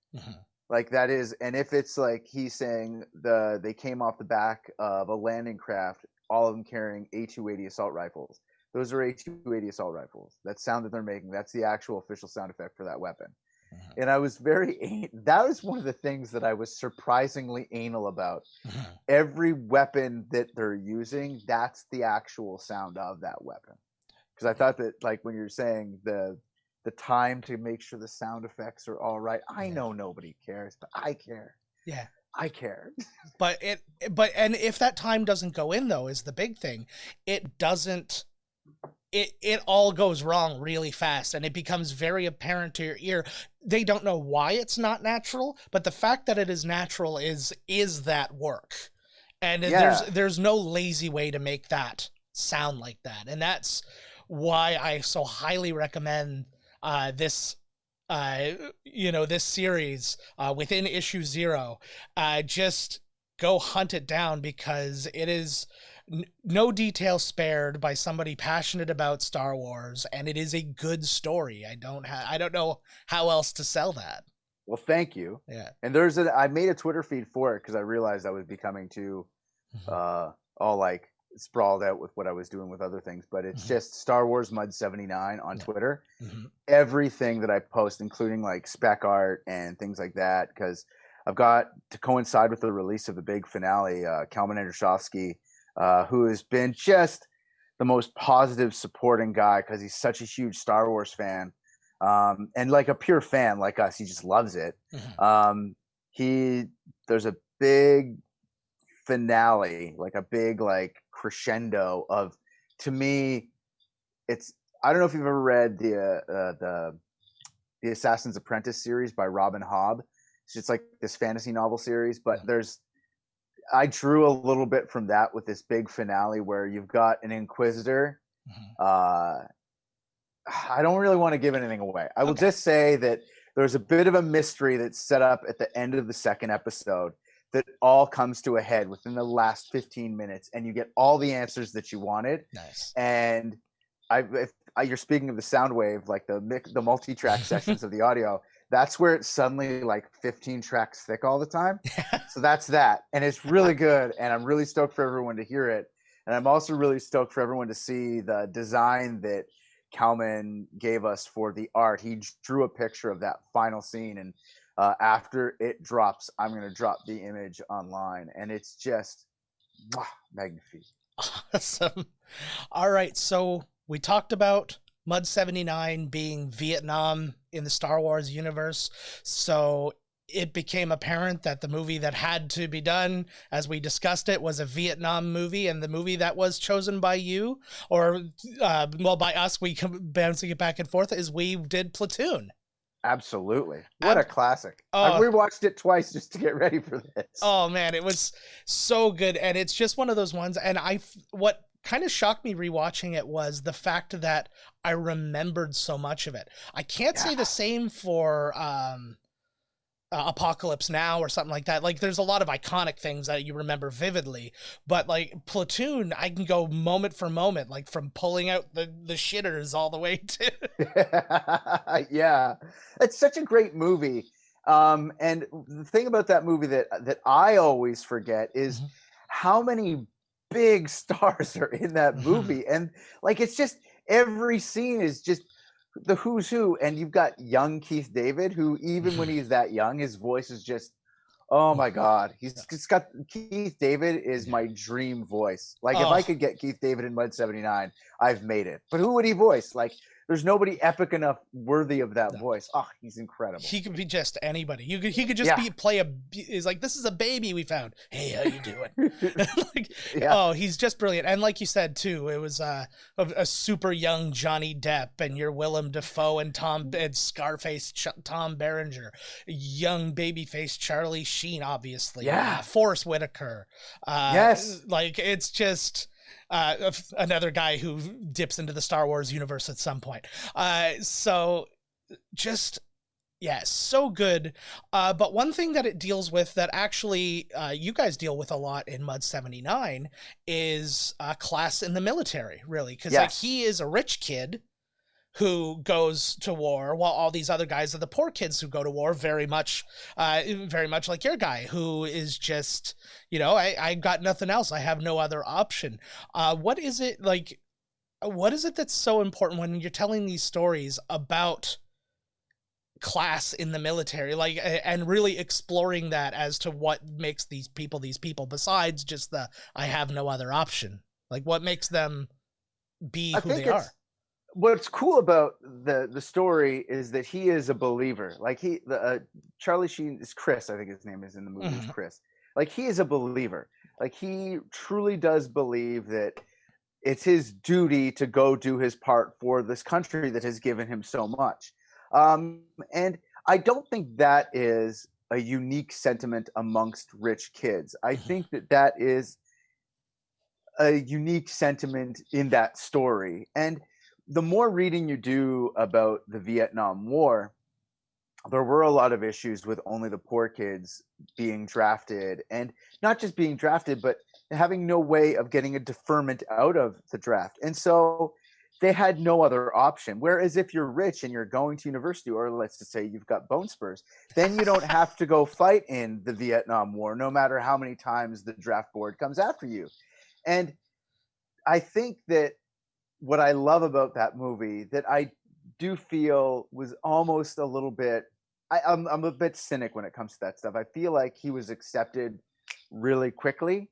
Speaker 3: Like that is, and if it's like he's saying they came off the back of a landing craft, all of them carrying A-280 assault rifles. Those are A-280 assault rifles. That sound that they're making, that's the actual official sound effect for that weapon. And I was that was one of the things that I was surprisingly anal about. Every weapon that they're using, that's the actual sound of that weapon. Because I thought that, like, when you're saying the time to make sure the sound effects are all right, I know nobody cares, but I care.
Speaker 2: Yeah.
Speaker 3: I care.
Speaker 2: But if that time doesn't go in, though, is the big thing. It all goes wrong really fast, and it becomes very apparent to your ear. They don't know why it's not natural, but the fact that it is natural is that work. And there's no lazy way to make that sound like that. And that's why I so highly recommend this series within issue 0. Just go hunt it down, because it is no detail spared by somebody passionate about Star Wars, and it is a good story. I don't know how else to sell that.
Speaker 3: Well, thank you.
Speaker 2: Yeah.
Speaker 3: And I made a Twitter feed for it because I realized I was becoming too all like sprawled out with what I was doing with other things, but it's just Star Wars Mud 79 on Twitter. Everything that I post, including like spec art and things like that, because I've got to coincide with the release of the big finale, Kalman Andrzejowski, who has been just the most positive supporting guy because he's such a huge Star Wars fan, and like a pure fan like us. He just loves it. There's a big finale, like a big like crescendo of, to me, it's, I don't know if you've ever read the Assassin's Apprentice series by Robin Hobb. It's just like this fantasy novel series, but I drew a little bit from that with this big finale where you've got an Inquisitor. I don't really want to give anything away. I will just say that there's a bit of a mystery that's set up at the end of the second episode that all comes to a head within the last 15 minutes, and you get all the answers that you wanted.
Speaker 2: Nice.
Speaker 3: And you're speaking of the sound wave, like the multi-track sessions of the audio, that's where it's suddenly like 15 tracks thick all the time. So that's that. And it's really good. And I'm really stoked for everyone to hear it. And I'm also really stoked for everyone to see the design that Kalman gave us for the art. He drew a picture of that final scene. And after it drops, I'm going to drop the image online. And it's just magnifique.
Speaker 2: Awesome. All right. So we talked about Mud 79 being Vietnam in the Star Wars universe. So it became apparent that the movie that had to be done, as we discussed it, was a Vietnam movie, and the movie that was chosen by you, or by us, we come bouncing it back and forth, is we did Platoon.
Speaker 3: Absolutely. What a classic. I rewatched it twice just to get ready for this.
Speaker 2: Oh man, it was so good. And it's just one of those ones. And what kind of shocked me rewatching it was the fact that I remembered so much of it. I can't say the same for Apocalypse Now or something like that. Like, there's a lot of iconic things that you remember vividly, but like Platoon, I can go moment for moment, like from pulling out the shitters all the way to
Speaker 3: yeah, it's such a great movie. And the thing about that movie that I always forget is how many big stars are in that movie. And like, it's just, every scene is just the who's who. And you've got young Keith David, who even when he's that young, his voice is just, oh my God. He's got, Keith David is my dream voice. Like, if I could get Keith David in Mud 79, I've made it. But who would he voice? Like, there's nobody epic enough worthy of that
Speaker 2: No.
Speaker 3: voice. Oh, he's incredible.
Speaker 2: He could be just anybody. He could just
Speaker 3: Yeah.
Speaker 2: play is like, this is a baby we found. Hey, how you doing? Like,
Speaker 3: Yeah.
Speaker 2: oh, he's just brilliant. And like you said too, it was a super young Johnny Depp and your Willem Dafoe and Scarface Tom Berenger, young babyface Charlie Sheen, obviously.
Speaker 3: Yeah.
Speaker 2: Forrest Whitaker.
Speaker 3: Yes.
Speaker 2: Like, it's just another guy who dips into the Star Wars universe at some point. So just, yeah, so good. But one thing that it deals with that actually you guys deal with a lot in Mud 79 is class in the military, really. Because like, he is a rich kid who goes to war, while all these other guys are the poor kids who go to war, very much like your guy, who is just, I got nothing else. I have no other option. What is it that's so important when you're telling these stories about class in the military, like, and really exploring that as to what makes these people besides just I have no other option? Like, what makes them be who they are?
Speaker 3: What's cool about the story is that he is a believer. Like, Charlie Sheen is Chris, I think his name is in the movie. Is Chris. Like, he is a believer. Like, he truly does believe that it's his duty to go do his part for this country that has given him so much. And I don't think that is a unique sentiment amongst rich kids. I think that is a unique sentiment in that story. And the more reading you do about the Vietnam War, there were a lot of issues with only the poor kids being drafted, and not just being drafted, but having no way of getting a deferment out of the draft. And so they had no other option. Whereas if you're rich and you're going to university, or let's just say you've got bone spurs, then you don't have to go fight in the Vietnam War, no matter how many times the draft board comes after you. And I think that what I love about that movie, that I do feel was almost a little bit, I'm a bit cynic when it comes to that stuff. I feel like he was accepted really quickly.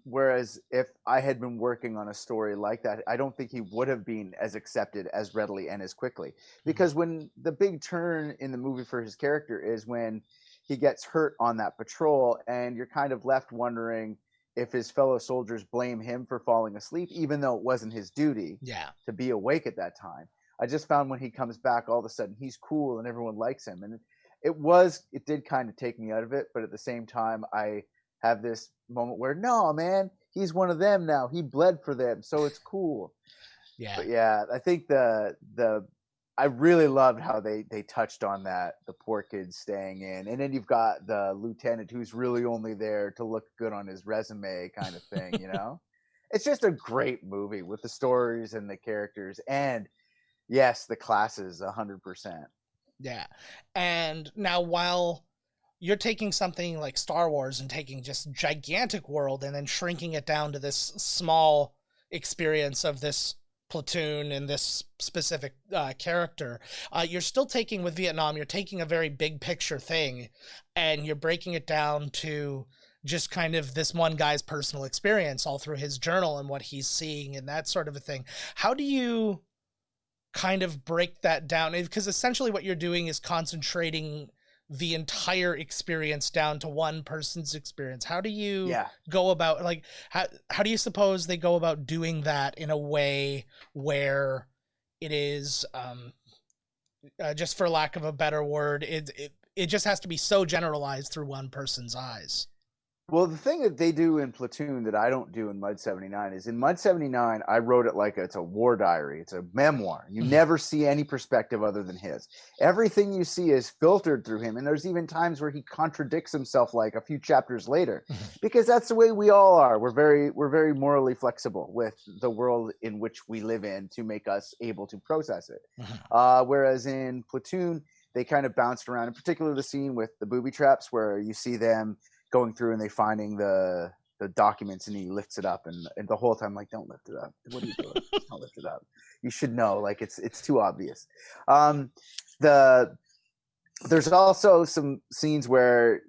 Speaker 3: Whereas if I had been working on a story like that, I don't think he would have been as accepted as readily and as quickly. Because when the big turn in the movie for his character is when he gets hurt on that patrol, and you're kind of left wondering if his fellow soldiers blame him for falling asleep, even though it wasn't his duty to be awake at that time. I just found when he comes back, all of a sudden he's cool and everyone likes him. And it did kind of take me out of it. But at the same time, I have this moment where, no, man, he's one of them now. He bled for them. So it's cool.
Speaker 2: Yeah.
Speaker 3: But yeah, I think I really loved how they touched on that, the poor kids staying in. And then you've got the lieutenant who's really only there to look good on his resume kind of thing, It's just a great movie with the stories and the characters. And yes, the classes 100%.
Speaker 2: Yeah. And now, while you're taking something like Star Wars and taking just gigantic world and then shrinking it down to this small experience of this platoon and this specific character, you're still taking, with Vietnam, you're taking a very big picture thing and you're breaking it down to just kind of this one guy's personal experience all through his journal and what he's seeing and that sort of a thing. How do you kind of break that down? Because essentially what you're doing is concentrating the entire experience down to one person's experience. How do you go about, like, how do you suppose they go about doing that in a way where it is, just for lack of a better word, it just has to be so generalized through one person's eyes?
Speaker 3: Well, the thing that they do in Platoon that I don't do in Mud 79 is, in Mud 79, I wrote it like it's a war diary. It's a memoir. You never see any perspective other than his. Everything you see is filtered through him. And there's even times where he contradicts himself, like a few chapters later, because that's the way we all are. We're very morally flexible with the world in which we live in to make us able to process it. Whereas in Platoon, they kind of bounced around, in particular the scene with the booby traps, where you see them going through and they finding the documents, and he lifts it up, and the whole time, like, don't lift it up. What are you doing? Don't lift it up. You should know, like, it's too obvious. There's also some scenes where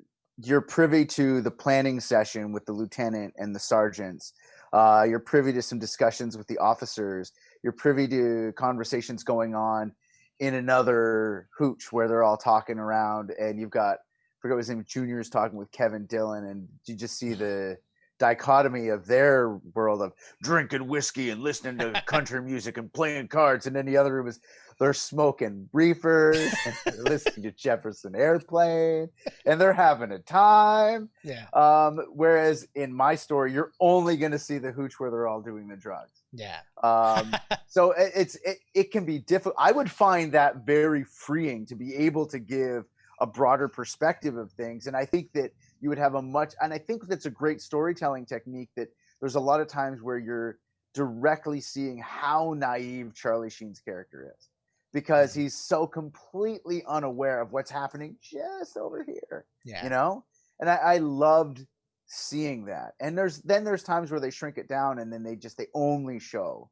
Speaker 3: you're privy to the planning session with the lieutenant and the sergeants. You're privy to some discussions with the officers. you're privy to conversations going on in another hooch where they're all talking around, and you've got, I forget what his name, Junior's talking with Kevin Dillon, and you just see the dichotomy of their world of drinking whiskey and listening to country music and playing cards, and then the other room is they're smoking reefers and they're listening to Jefferson Airplane and they're having a time.
Speaker 2: Yeah.
Speaker 3: Whereas in my story, you're only going to see the hooch where they're all doing the drugs.
Speaker 2: Yeah.
Speaker 3: So it can be difficult. I would find that very freeing to be able to give a broader perspective of things. And I think that you would have and I think that's a great storytelling technique, that there's a lot of times where you're directly seeing how naive Charlie Sheen's character is, because he's so completely unaware of what's happening just over here.
Speaker 2: Yeah.
Speaker 3: You know? And I loved seeing that. And there's times where they shrink it down and then they only show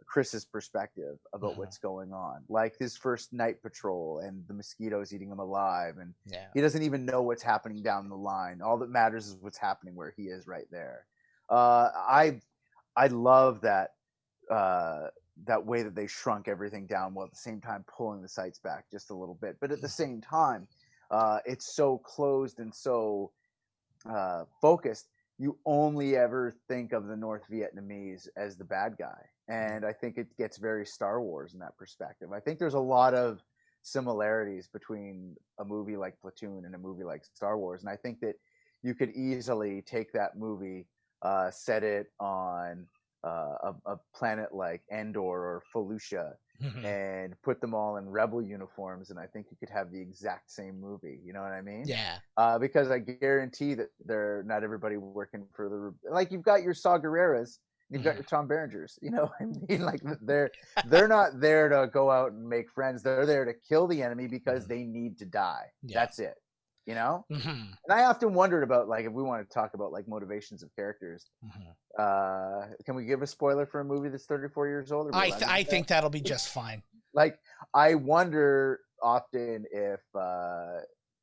Speaker 3: Chris's perspective about what's going on, like his first night patrol and the mosquitoes eating him alive, and he doesn't even know what's happening down the line. All that matters is what's happening where he is right there. I love that that way that they shrunk everything down while at the same time pulling the sights back just a little bit, but at the same time it's so closed and so focused, you only ever think of the North Vietnamese as the bad guy. And I think it gets very Star Wars in that perspective. I think there's a lot of similarities between a movie like Platoon and a movie like Star Wars. And I think that you could easily take that movie, set it on a planet like Endor or Felucia, and put them all in rebel uniforms, and I think you could have the exact same movie. You know what I mean?
Speaker 2: Yeah.
Speaker 3: Because I guarantee that they're not everybody working for like you've got your Saw Gerreras, you've got your Tom Berengers. You know, I mean, like they're not there to go out and make friends. They're there to kill the enemy because they need to die. Yeah. That's it. You know? And I often wondered about, like, if we want to talk about like motivations of characters, can we give a spoiler for a movie that's 34 years old?
Speaker 2: I think that'll be just fine.
Speaker 3: Like, I wonder often if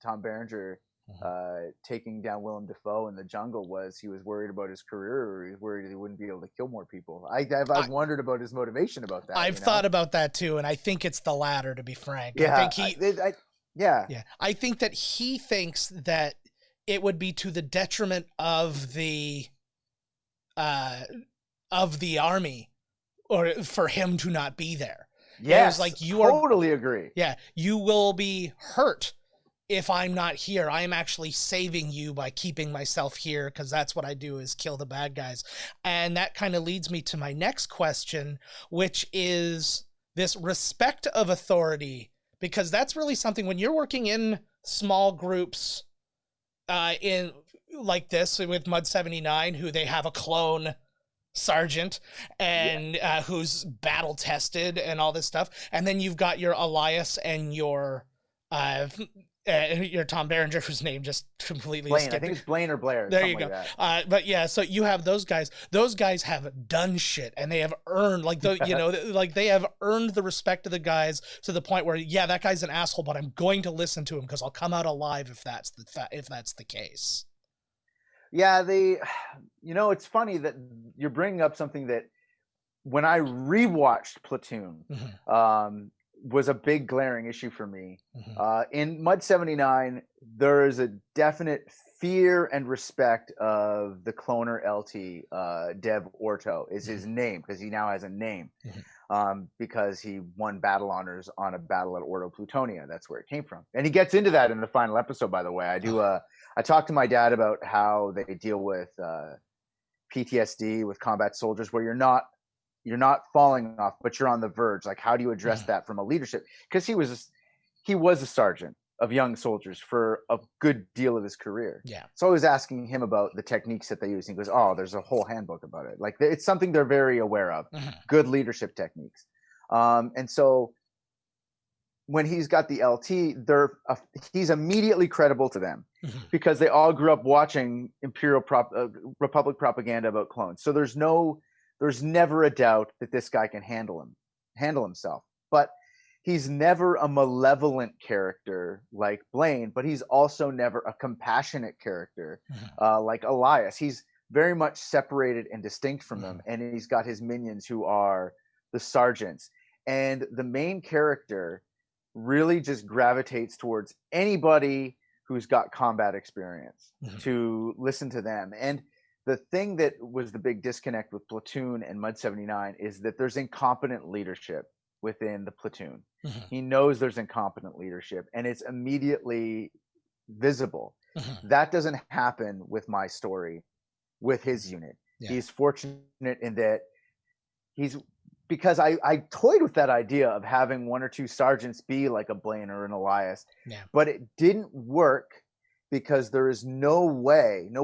Speaker 3: Tom Berenger taking down Willem Dafoe in the jungle he was worried about his career, or he was worried he wouldn't be able to kill more people. I've wondered about his motivation about that.
Speaker 2: I've thought about that too, and I think it's the latter, to be frank.
Speaker 3: Yeah,
Speaker 2: I think
Speaker 3: yeah.
Speaker 2: I think that he thinks that it would be to the detriment of the army, or for him to not be there.
Speaker 3: Yes,
Speaker 2: like
Speaker 3: totally agree.
Speaker 2: Yeah, you will be hurt if I'm not here. I am actually saving you by keeping myself here, because that's what I do, is kill the bad guys. And that kind of leads me to my next question, which is this respect of authority, because that's really something when you're working in small groups in like this with Mud 79, who they have a clone sergeant and who's battle tested and all this stuff, and then you've got your Elias and your Tom Berenger, whose name just completely escaped.
Speaker 3: I think it's Blaine or Blair.
Speaker 2: There you go. Like but yeah, so you have those guys. Those guys have done shit, and they have earned, like, like they have earned the respect of the guys to the point where, yeah, that guy's an asshole, but I'm going to listen to him because I'll come out alive if that's the case.
Speaker 3: Yeah, it's funny that you're bringing up something that when I rewatched Platoon, was a big glaring issue for me. In Mud 79, there is a definite fear and respect of the cloner LT. Dev Orto is his name, because he now has a name, because he won battle honors on a battle at Ordo Plutonia. That's where it came from. And he gets into that in the final episode, by the way. I talked to my dad about how they deal with PTSD with combat soldiers, where you're not falling off, but you're on the verge. Like, how do you address that from a leadership? Because he was a sergeant of young soldiers for a good deal of his career.
Speaker 2: Yeah.
Speaker 3: So I was asking him about the techniques that they use. And he goes, "Oh, there's a whole handbook about it. Like, it's something they're very aware of. Good leadership techniques." And so when he's got the LT, he's immediately credible to them, because they all grew up watching Republic propaganda about clones. So there's never a doubt that this guy can handle himself. But he's never a malevolent character like Blaine, but he's also never a compassionate character like Elias. He's very much separated and distinct from them, and he's got his minions who are the sergeants, and the main character really just gravitates towards anybody who's got combat experience to listen to them. And the thing that was the big disconnect with Platoon and Mud 79 is that there's incompetent leadership within the platoon. He knows there's incompetent leadership, and it's immediately visible. That doesn't happen with my story with his unit. He's fortunate in that because I toyed with that idea of having one or two sergeants be like a Blaine or an Elias, but it didn't work because there is no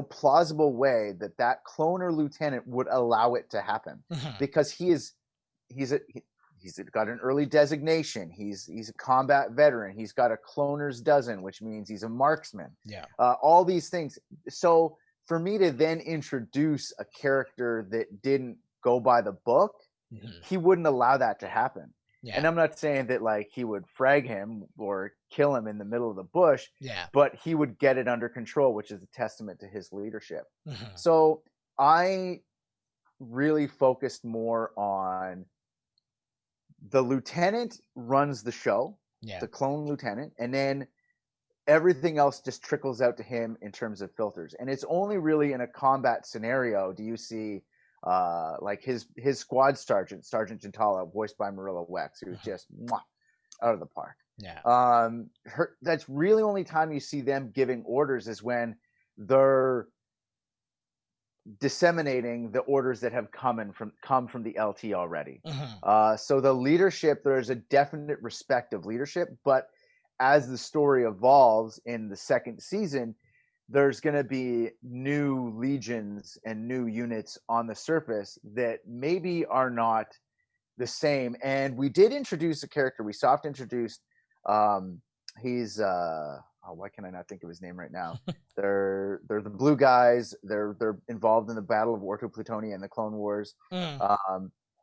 Speaker 3: plausible way that cloner lieutenant would allow it to happen, because he's got an early designation. He's a combat veteran. He's got a cloner's dozen, which means he's a marksman. All these things. So for me to then introduce a character that didn't go by the book, he wouldn't allow that to happen. And I'm not saying that like he would frag him or kill him in the middle of the bush, but he would get it under control, which is a testament to his leadership. So I really focused more on the lieutenant runs the show, the clone lieutenant, and then everything else just trickles out to him in terms of filters. And it's only really in a combat scenario do you see like his squad sergeant Gentala, voiced by Marilla Wex, who's just out of the park. That's really only time you see them giving orders is when they're disseminating the orders that have come from the LT already. So the leadership, there's a definite respect of leadership, but as the story evolves in the second season, there's going to be new legions and new units on the surface that maybe are not the same. And we did introduce a character. We soft introduced. He's why can I not think of his name right now? They're the blue guys. They're involved in the Battle of Orto Plutonia and the Clone Wars.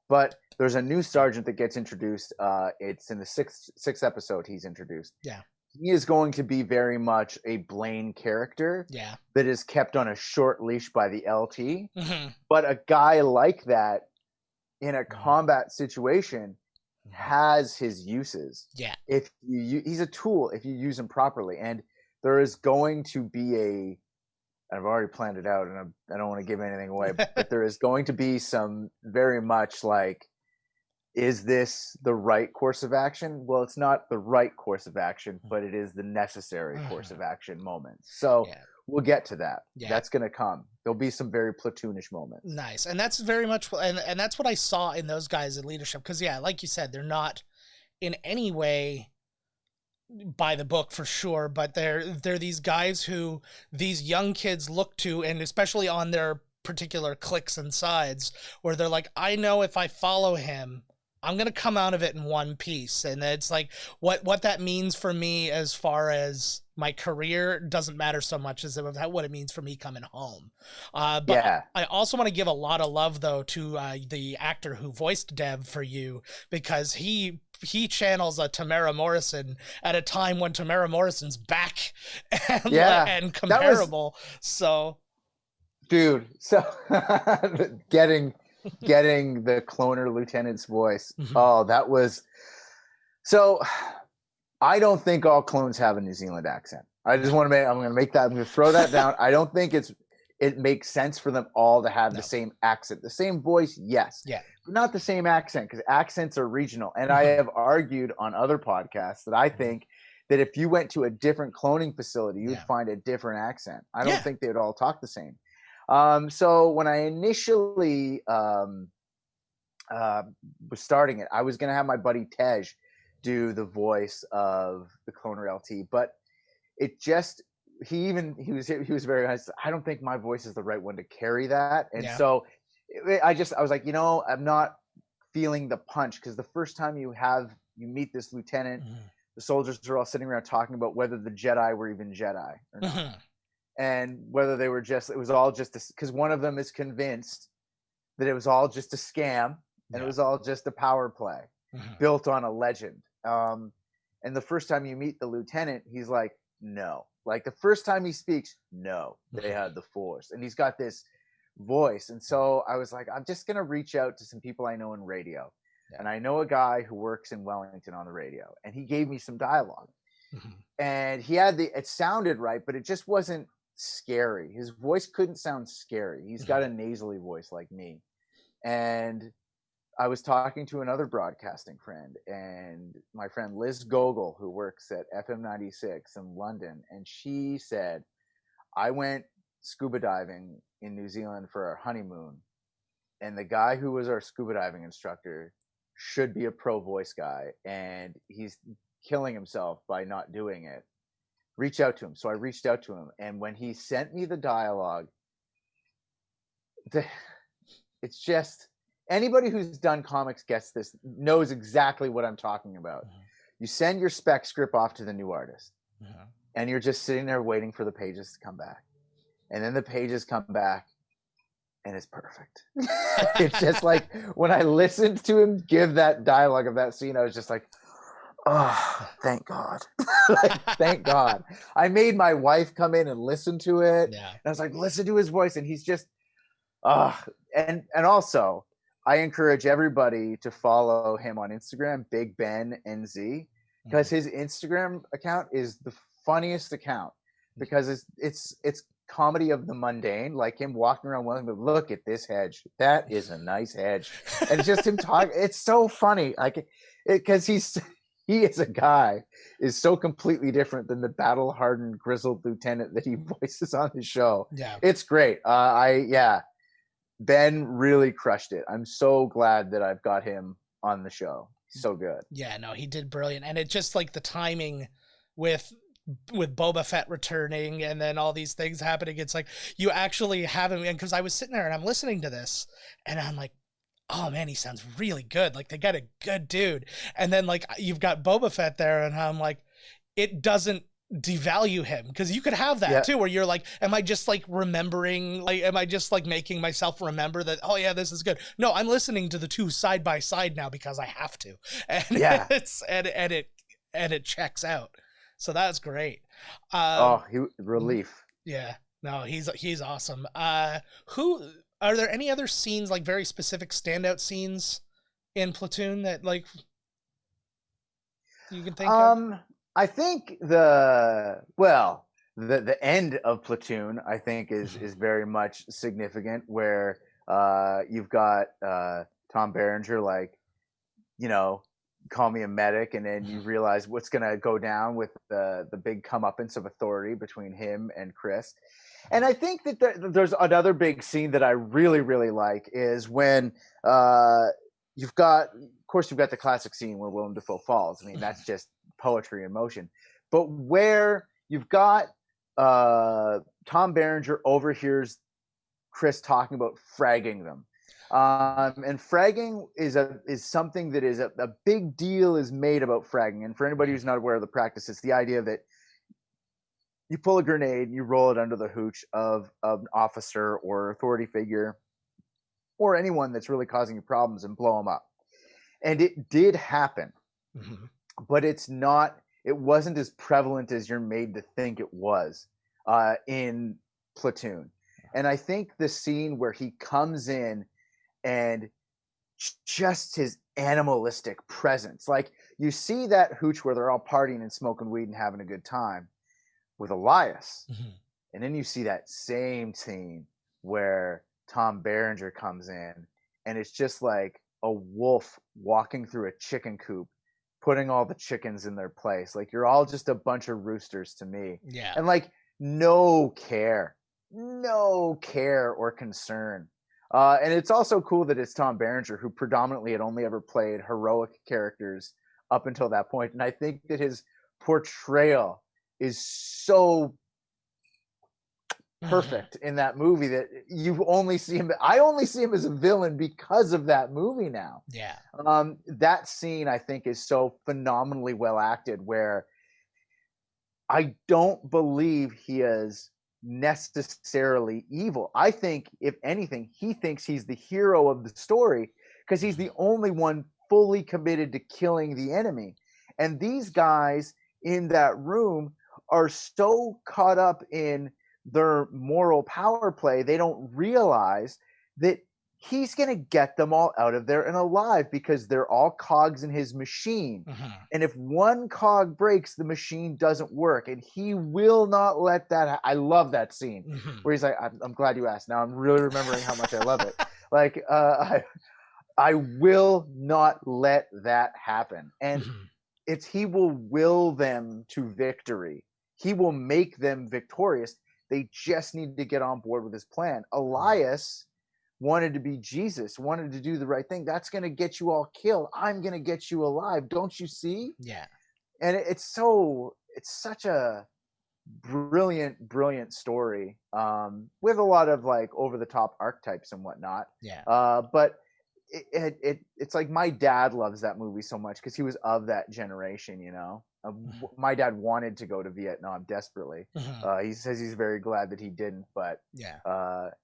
Speaker 3: But there's a new sergeant that gets introduced. It's in the sixth episode he's introduced. He is going to be very much a Blaine character that is kept on a short leash by the LT. But a guy like that in a combat situation has his uses. If he's a tool if you use him properly. And there is going to be I've already planned it out, and I don't want to give anything away, but there is going to be some very much like, is this the right course of action? Well, it's not the right course of action, but it is the necessary course of action moment. So we'll get to that. That's going to come. There'll be some very platoonish moments.
Speaker 2: Nice. And that's very much, and that's what I saw in those guys in leadership. Because, like you said, they're not in any way by the book for sure, but they're these guys who these young kids look to, and especially on their particular cliques and sides, where they're like, I know if I follow him, I'm going to come out of it in one piece. And it's like what that means for me as far as my career doesn't matter so much as what it means for me coming home. But I also want to give a lot of love though to the actor who voiced Dev for you, because he channels a Tamara Morrison at a time when Tamara Morrison's back and comparable.
Speaker 3: Dude, so getting the cloner lieutenant's voice. Oh, that was so. I don't think all clones have a New Zealand accent. I'm going to throw that down. I don't think it makes sense for them all to have the same accent, the same voice. Yes. But not the same accent, because accents are regional. And I have argued on other podcasts that I think that if you went to a different cloning facility, you'd find a different accent. I don't think they'd all talk the same. So when I initially was starting it, I was going to have my buddy Tej do the voice of the cloner LT, but it just he was very honest. I don't think my voice is the right one to carry that, and so I was like, I'm not feeling the punch, because the first time you meet this lieutenant, the soldiers are all sitting around talking about whether the Jedi were even Jedi or not. And whether they were it was all just because one of them is convinced that it was all just a scam and it was all just a power play built on a legend. And the first time you meet the lieutenant, he's like, no. Like the first time he speaks, no, they had the Force. And he's got this voice. And so I was like, I'm just going to reach out to some people I know in radio.
Speaker 2: Yeah.
Speaker 3: and I know a guy who works in Wellington on the radio, and he gave me some dialogue. And he had it sounded right, but it just wasn't scary. His voice couldn't sound scary. He's got a nasally voice like me. And I was talking to another broadcasting friend, and my friend Liz Gogol, who works at FM 96 in London, and she said, I went scuba diving in New Zealand for our honeymoon, and the guy who was our scuba diving instructor should be a pro voice guy, and he's killing himself by not doing it. Reach out to him. So I reached out to him, and when he sent me the dialogue, it's just, anybody who's done comics gets this, knows exactly what I'm talking about. You send your spec script off to the new artist, and you're just sitting there waiting for the pages to come back, and then the pages come back, and it's perfect. It's just like when I listened to him give that dialogue of that scene, I was just like, oh, thank God. Like, thank God. I made my wife come in and listen to it.
Speaker 2: Yeah.
Speaker 3: And I was like, listen to his voice. And he's just, and also, I encourage everybody to follow him on Instagram, Big Ben NZ, because his Instagram account is the funniest account, because it's comedy of the mundane, like him walking around Wellington, but look at this hedge. That is a nice hedge. And it's just him talking. It's so funny. Like, because he as a guy is so completely different than the battle-hardened, grizzled lieutenant that he voices on the show.
Speaker 2: Yeah.
Speaker 3: It's great. Ben really crushed it. I'm so glad that I've got him on the show. So good.
Speaker 2: Yeah, no, he did brilliant. And it just like the timing with Boba Fett returning and then all these things happening, it's like you actually have him. And because I was sitting there and I'm listening to this and I'm like, oh man, he sounds really good. Like they got a good dude. And then like you've got Boba Fett there and I'm like, it doesn't devalue him, because you could have that too, where you're like, am I just like remembering, like, am I just like making myself remember that, oh yeah, this is good? No, I'm listening to the two side by side now because I have to. And it's, and it checks out. So that's great.
Speaker 3: Relief.
Speaker 2: Yeah, no, he's awesome. Who are there any other scenes, like very specific standout scenes in Platoon that like you can think of?
Speaker 3: I think the end of Platoon, I think is very much significant, where you've got Tom Berenger, like, you know, call me a medic, and then you realize what's gonna go down with the big comeuppance of authority between him and Chris. And I think that there's another big scene that I really, really like is when you've got the classic scene where Willem Dafoe falls. I mean, that's just poetry in motion. But where you've got Tom Berenger overhears Chris talking about fragging them. And fragging is something that is a big deal is made about fragging. And for anybody who's not aware of the practice, it's the idea that you pull a grenade, you roll it under the hooch of an officer or authority figure or anyone that's really causing you problems and blow them up. And it did happen, but it wasn't as prevalent as you're made to think it was in Platoon. And I think the scene where he comes in and just his animalistic presence, like you see that hooch where they're all partying and smoking weed and having a good time with Elias. And then you see that same scene where Tom Berenger comes in and it's just like a wolf walking through a chicken coop, putting all the chickens in their place. Like, you're all just a bunch of roosters to me.
Speaker 2: Yeah.
Speaker 3: And like no care or concern. And it's also cool that it's Tom Berenger, who predominantly had only ever played heroic characters up until that point. And I think that his portrayal is so perfect in that movie that I only see him as a villain because of that movie now.
Speaker 2: Yeah.
Speaker 3: That scene, I think, is so phenomenally well acted, where I don't believe he is necessarily evil. I think, if anything, he thinks he's the hero of the story because he's the only one fully committed to killing the enemy. And these guys in that room are so caught up in their moral power play, they don't realize that he's going to get them all out of there and alive because they're all cogs in his machine. And if one cog breaks, the machine doesn't work, and he will not let that I love that scene where he's like, I'm glad you asked. Now I'm really remembering how much I love it. Like, I will not let that happen. And he will will them to victory. He will make them victorious. They just need to get on board with his plan. Elias wanted to be Jesus, wanted to do the right thing. That's going to get you all killed. I'm going to get you alive. Don't you see?
Speaker 2: Yeah.
Speaker 3: And it's such a brilliant story, with a lot of like over the top archetypes and whatnot.
Speaker 2: Yeah.
Speaker 3: But it's like my dad loves that movie so much because he was of that generation, you know. My dad wanted to go to Vietnam desperately. He says he's very glad that he didn't, but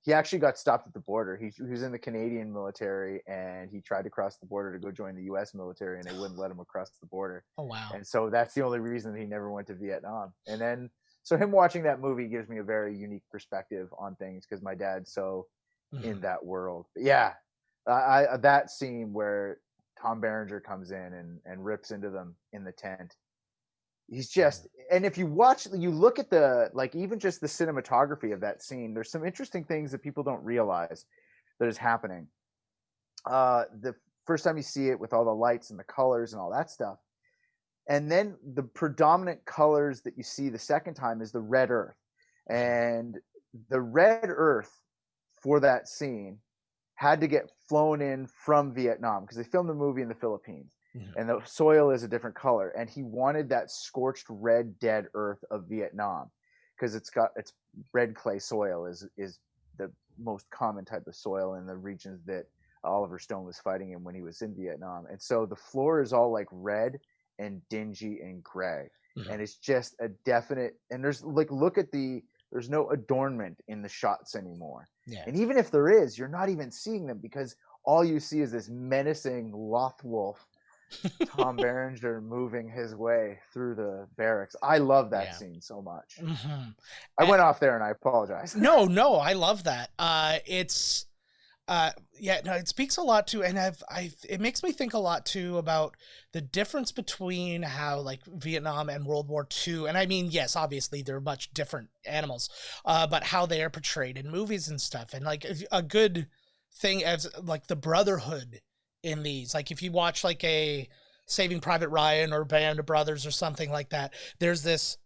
Speaker 3: he actually got stopped at the border. He was in the Canadian military, and he tried to cross the border to go join the U.S. military, and they wouldn't let him across the border.
Speaker 2: Oh wow!
Speaker 3: And so that's the only reason he never went to Vietnam. And then, so him watching that movie gives me a very unique perspective on things because my dad's so in that world. But yeah, that scene where Tom Berenger comes in and rips into them in the tent. He's just, and if you look at the, like, even just the cinematography of that scene, there's some interesting things that people don't realize that is happening. The first time you see it with all the lights and the colors and all that stuff. And then the predominant colors that you see the second time is the red earth. And the red earth for that scene had to get flown in from Vietnam because they filmed the movie in the Philippines. And the soil is a different color, and he wanted that scorched red dead earth of Vietnam because it's red clay soil is the most common type of soil in the regions that Oliver Stone was fighting in when he was in Vietnam. And so the floor is all like red and dingy and gray, and it's just a definite, and there's like, there's no adornment in the shots anymore. And even if there is, you're not even seeing them because all you see is this menacing Loth Wolf Tom Berenger moving his way through the barracks. I love that scene so much. I went off there and I apologize.
Speaker 2: No, I love that. It speaks a lot to, and it makes me think a lot too about the difference between how like Vietnam and World War II, and I mean, yes, obviously they're much different animals, but how they are portrayed in movies and stuff. And like a good thing as like the brotherhood in these, like if you watch like a Saving Private Ryan or Band of Brothers or something like that, there's this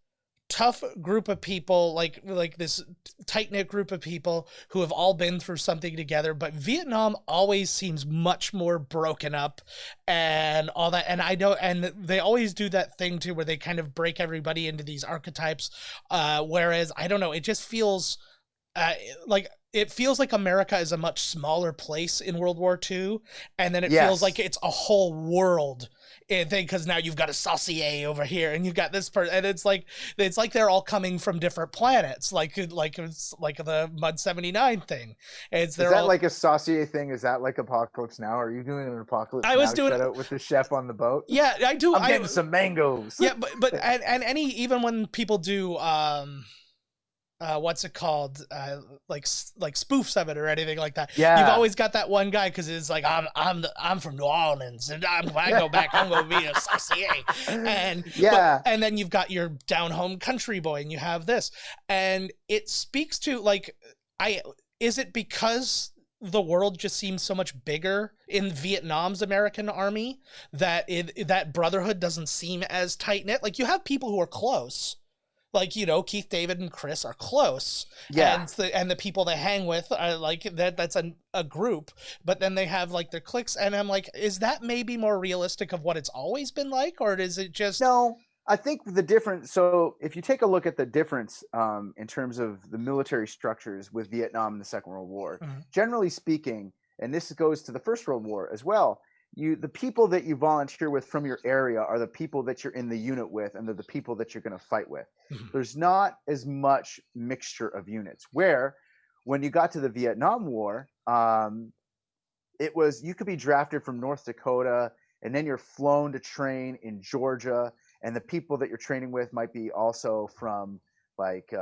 Speaker 2: tough group of people, like this tight-knit group of people who have all been through something together, but Vietnam always seems much more broken up and all that. And I know, and they always do that thing too where they kind of break everybody into these archetypes, whereas I don't know, it just feels it feels like America is a much smaller place in World War II, and then it feels like it's a whole world thing because now you've got a saucier over here, and you've got this person, and it's like they're all coming from different planets, like it's like the Mud 79 thing. Is that
Speaker 3: like a saucier thing? Is that like Apocalypse Now? Are you doing an Apocalypse Now out with the chef on the boat?
Speaker 2: Yeah, I do.
Speaker 3: I'm getting some mangoes.
Speaker 2: Yeah, but and even when people do what's it called, like spoofs of it or anything like that, you've always got that one guy because it's like I'm from New Orleans, and when I go back I'm gonna be a saucier, and and then you've got your down home country boy, and you have this, and it speaks to like, is it because the world just seems so much bigger in Vietnam's American army that that brotherhood doesn't seem as tight knit? Like you have people who are close. Like, you know, Keith David and Chris are close. And the people they hang with are like that's a group, but then they have like their cliques, and I'm like, is that maybe more realistic of what it's always been like, or is it just...
Speaker 3: No, I think the difference, so if you take a look at the difference in terms of the military structures with Vietnam and the Second World War, generally speaking, and this goes to the First World War as well, the people that you volunteer with from your area are the people that you're in the unit with, and they're the people that you're going to fight with. There's not as much mixture of units, where when you got to the Vietnam War, it was, you could be drafted from North Dakota, and then you're flown to train in Georgia, and the people that you're training with might be also from like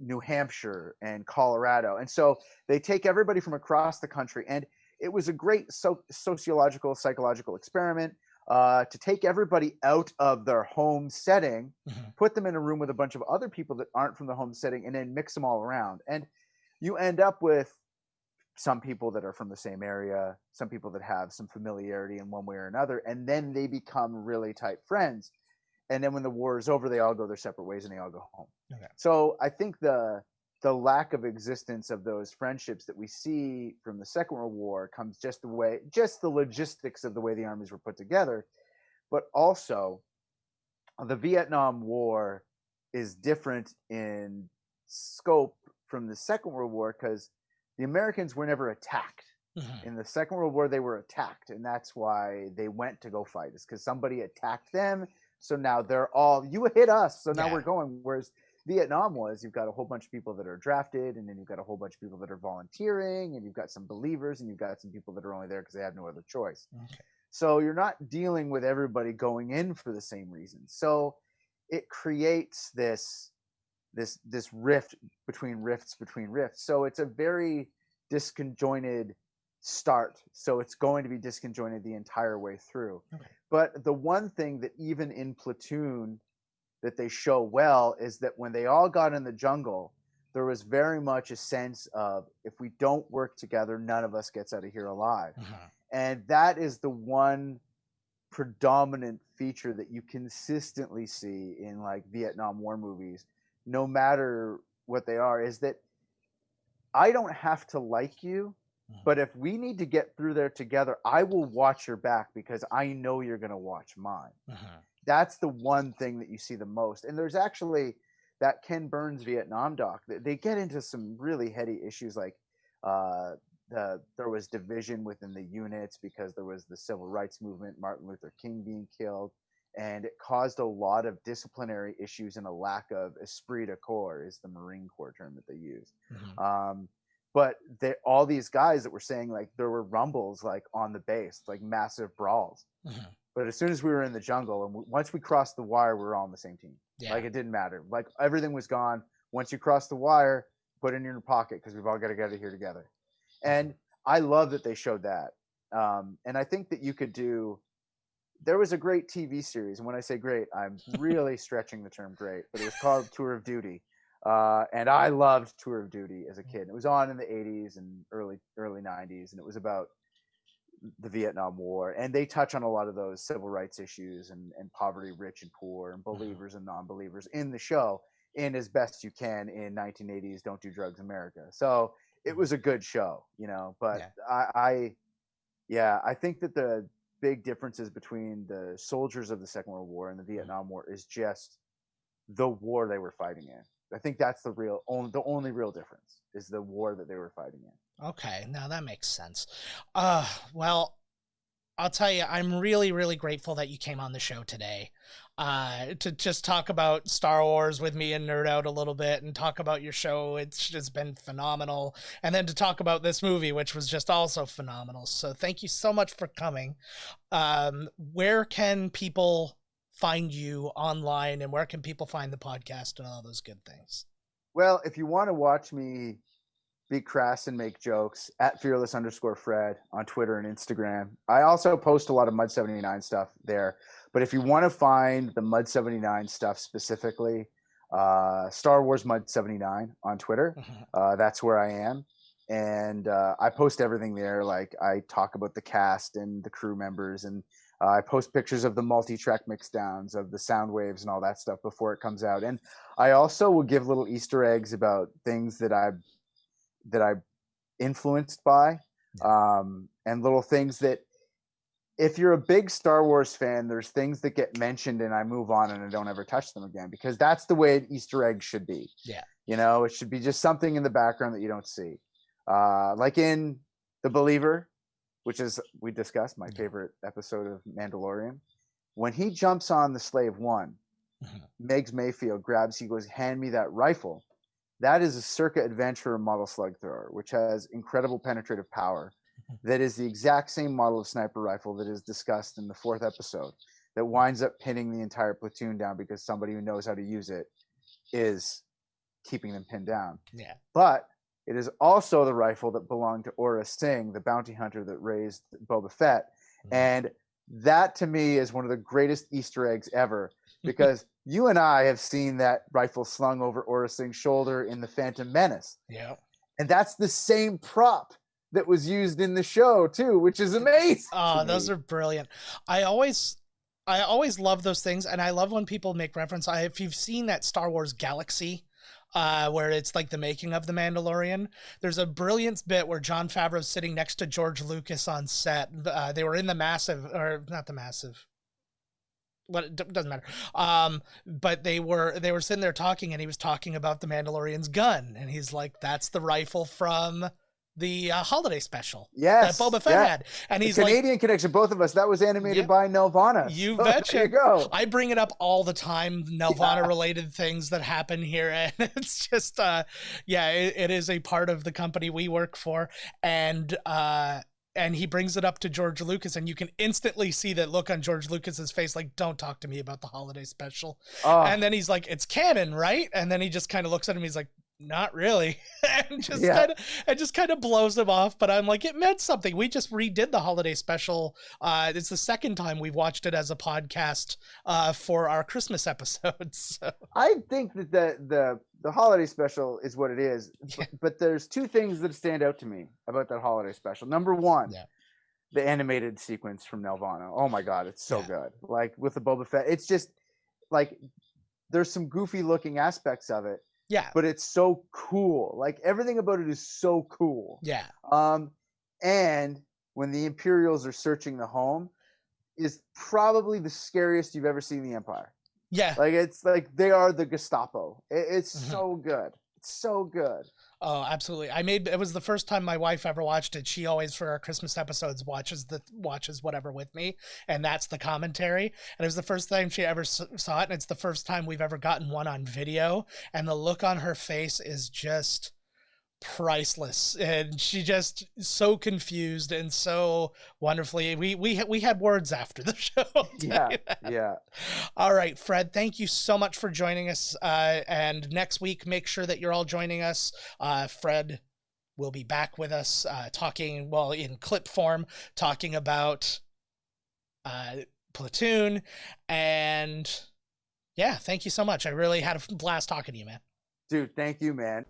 Speaker 3: New Hampshire and Colorado. And so they take everybody from across the country. And it was a great sociological, psychological experiment to take everybody out of their home setting, put them in a room with a bunch of other people that aren't from the home setting, and then mix them all around. And you end up with some people that are from the same area, some people that have some familiarity in one way or another, and then they become really tight friends. And then when the war is over, they all go their separate ways and they all go home. Okay. So I think the lack of existence of those friendships that we see from the Second World War comes just the logistics of the way the armies were put together, but also the Vietnam War is different in scope from the Second World War because the Americans were never attacked. In the Second World War, they were attacked, and that's why they went to go fight. It's because somebody attacked them. So now they're all, you hit us, so now we're going. Whereas Vietnam was, you've got a whole bunch of people that are drafted, and then you've got a whole bunch of people that are volunteering, and you've got some believers, and you've got some people that are only there because they have no other choice. Okay. So you're not dealing with everybody going in for the same reasons. So it creates this rift between rifts. So it's a very disconjointed start. So it's going to be disconjointed the entire way through. Okay. But the one thing that even in Platoon that they show well is that when they all got in the jungle, there was very much a sense of if we don't work together, none of us gets out of here alive. And that is the one predominant feature that you consistently see in like Vietnam War movies, no matter what they are, is that I don't have to like you, but if we need to get through there together, I will watch your back because I know you're going to watch mine. That's the one thing that you see the most. And there's actually that Ken Burns Vietnam doc. They get into some really heady issues like there was division within the units because there was the civil rights movement, Martin Luther King being killed, and it caused a lot of disciplinary issues and a lack of esprit de corps is the Marine Corps term that they use. But all these guys that were saying like there were rumbles like on the base, like massive brawls. But as soon as we were in the jungle and once we crossed the wire, we were all on the same team. Like it didn't matter. Like everything was gone. Once you cross the wire, put it in your pocket because we've all got to get here together. And I love that they showed that. And I think that you could do. There was a great TV series, and when I say great, I'm really stretching the term great, but it was called Tour of Duty. And I loved Tour of Duty as a kid. It was on in the 80s and early 90s, and it was about the Vietnam War. And they touch on a lot of those civil rights issues and poverty, rich and poor, and believers and non-believers in the show in as best you can in 1980s Don't Do Drugs America. So it was a good show, you know, but I think that the big differences between the soldiers of the Second World War and the Vietnam War is just the war they were fighting in. I think that's the only real difference is the war that they were fighting in.
Speaker 2: Okay, now that makes sense. Well, I'll tell you, I'm really, really grateful that you came on the show today to just talk about Star Wars with me and nerd out a little bit and talk about your show. It's just been phenomenal. And then to talk about this movie, which was just also phenomenal. So thank you so much for coming. Where can people find you online and where can people find the podcast and all those good things?
Speaker 3: Well, if you want to watch me be crass and make jokes, at fearless_Fred on Twitter and Instagram. I also post a lot of Mud 79 stuff there. But if you want to find the Mud 79 stuff specifically, Star Wars Mud 79 on Twitter, that's where I am. And I post everything there. Like I talk about the cast and the crew members, and I post pictures of the multi-track mixdowns of the sound waves and all that stuff before it comes out. And I also will give little Easter eggs about things that I'm influenced by, and little things that if you're a big Star Wars fan, there's things that get mentioned and I move on and I don't ever touch them again, because that's the way an Easter egg should be. Yeah. You know, it should be just something in the background that you don't see. Like in The Believer, which is, we discussed, my favorite episode of Mandalorian. When he jumps on the Slave One, Megs Mayfield he goes, hand me that rifle. That is a Circa Adventurer model slug thrower, which has incredible penetrative power. That is the exact same model of sniper rifle that is discussed in the 4th episode that winds up pinning the entire platoon down because somebody who knows how to use it is keeping them pinned down.
Speaker 2: Yeah.
Speaker 3: But it is also the rifle that belonged to Aurra Sing, the bounty hunter that raised Boba Fett. And that to me is one of the greatest Easter eggs ever, because you and I have seen that rifle slung over Aurra Sing's shoulder in The Phantom Menace.
Speaker 2: Yeah.
Speaker 3: And that's the same prop that was used in the show too, which is amazing.
Speaker 2: Oh, those are brilliant. I always love those things, and I love when people make reference. If you've seen that Star Wars Galaxy, where it's like the making of The Mandalorian, there's a brilliant bit where Jon Favreau's sitting next to George Lucas on set. They were in the massive, or not the massive. What, it doesn't matter. But they were sitting there talking, and he was talking about the Mandalorian's gun, and he's like, "That's the rifle from the holiday special
Speaker 3: Yes,
Speaker 2: that Boba Fett had." And he's like,
Speaker 3: Canadian connection, both of us. That was animated
Speaker 2: Yep.
Speaker 3: by Nelvana.
Speaker 2: You
Speaker 3: So
Speaker 2: betcha.
Speaker 3: There you go.
Speaker 2: I bring it up all the time, Nelvana related things that happen here, and it's just it is a part of the company we work for, and he brings it up to George Lucas, and you can instantly see that look on George Lucas's face, like, don't talk to me about the holiday special. And then he's like, it's canon, right? And then he just kind of looks at him, he's like, not really. And just kind of blows him off. But I'm like, it meant something. We just redid the holiday special. It's the second time we've watched it as a podcast for our Christmas episodes. So.
Speaker 3: I think that the holiday special is what it is.
Speaker 2: Yeah.
Speaker 3: But there's two things that stand out to me about that holiday special. Number one, the animated sequence from Nelvana. Oh my God, it's so good. Like with the Boba Fett, it's just like there's some goofy looking aspects of it.
Speaker 2: Yeah.
Speaker 3: But it's so cool. Like everything about it is so cool.
Speaker 2: Yeah.
Speaker 3: And when the Imperials are searching the home is probably the scariest you've ever seen the Empire.
Speaker 2: Yeah.
Speaker 3: Like it's like they are the Gestapo. It's so good. It's so good.
Speaker 2: Oh, absolutely. It was the first time my wife ever watched it. She always, for our Christmas episodes, watches whatever with me, and that's the commentary. And it was the first time she ever saw it, and it's the first time we've ever gotten one on video. And the look on her face is just priceless, and she just so confused and so wonderfully. We had words after the show.
Speaker 3: Yeah.
Speaker 2: All right, Fred, thank you so much for joining us, and next week make sure that you're all joining us. Fred will be back with us, talking, well, in clip form, talking about Platoon. And yeah, thank you so much. I really had a blast talking to you, man.
Speaker 3: Dude, thank you, man.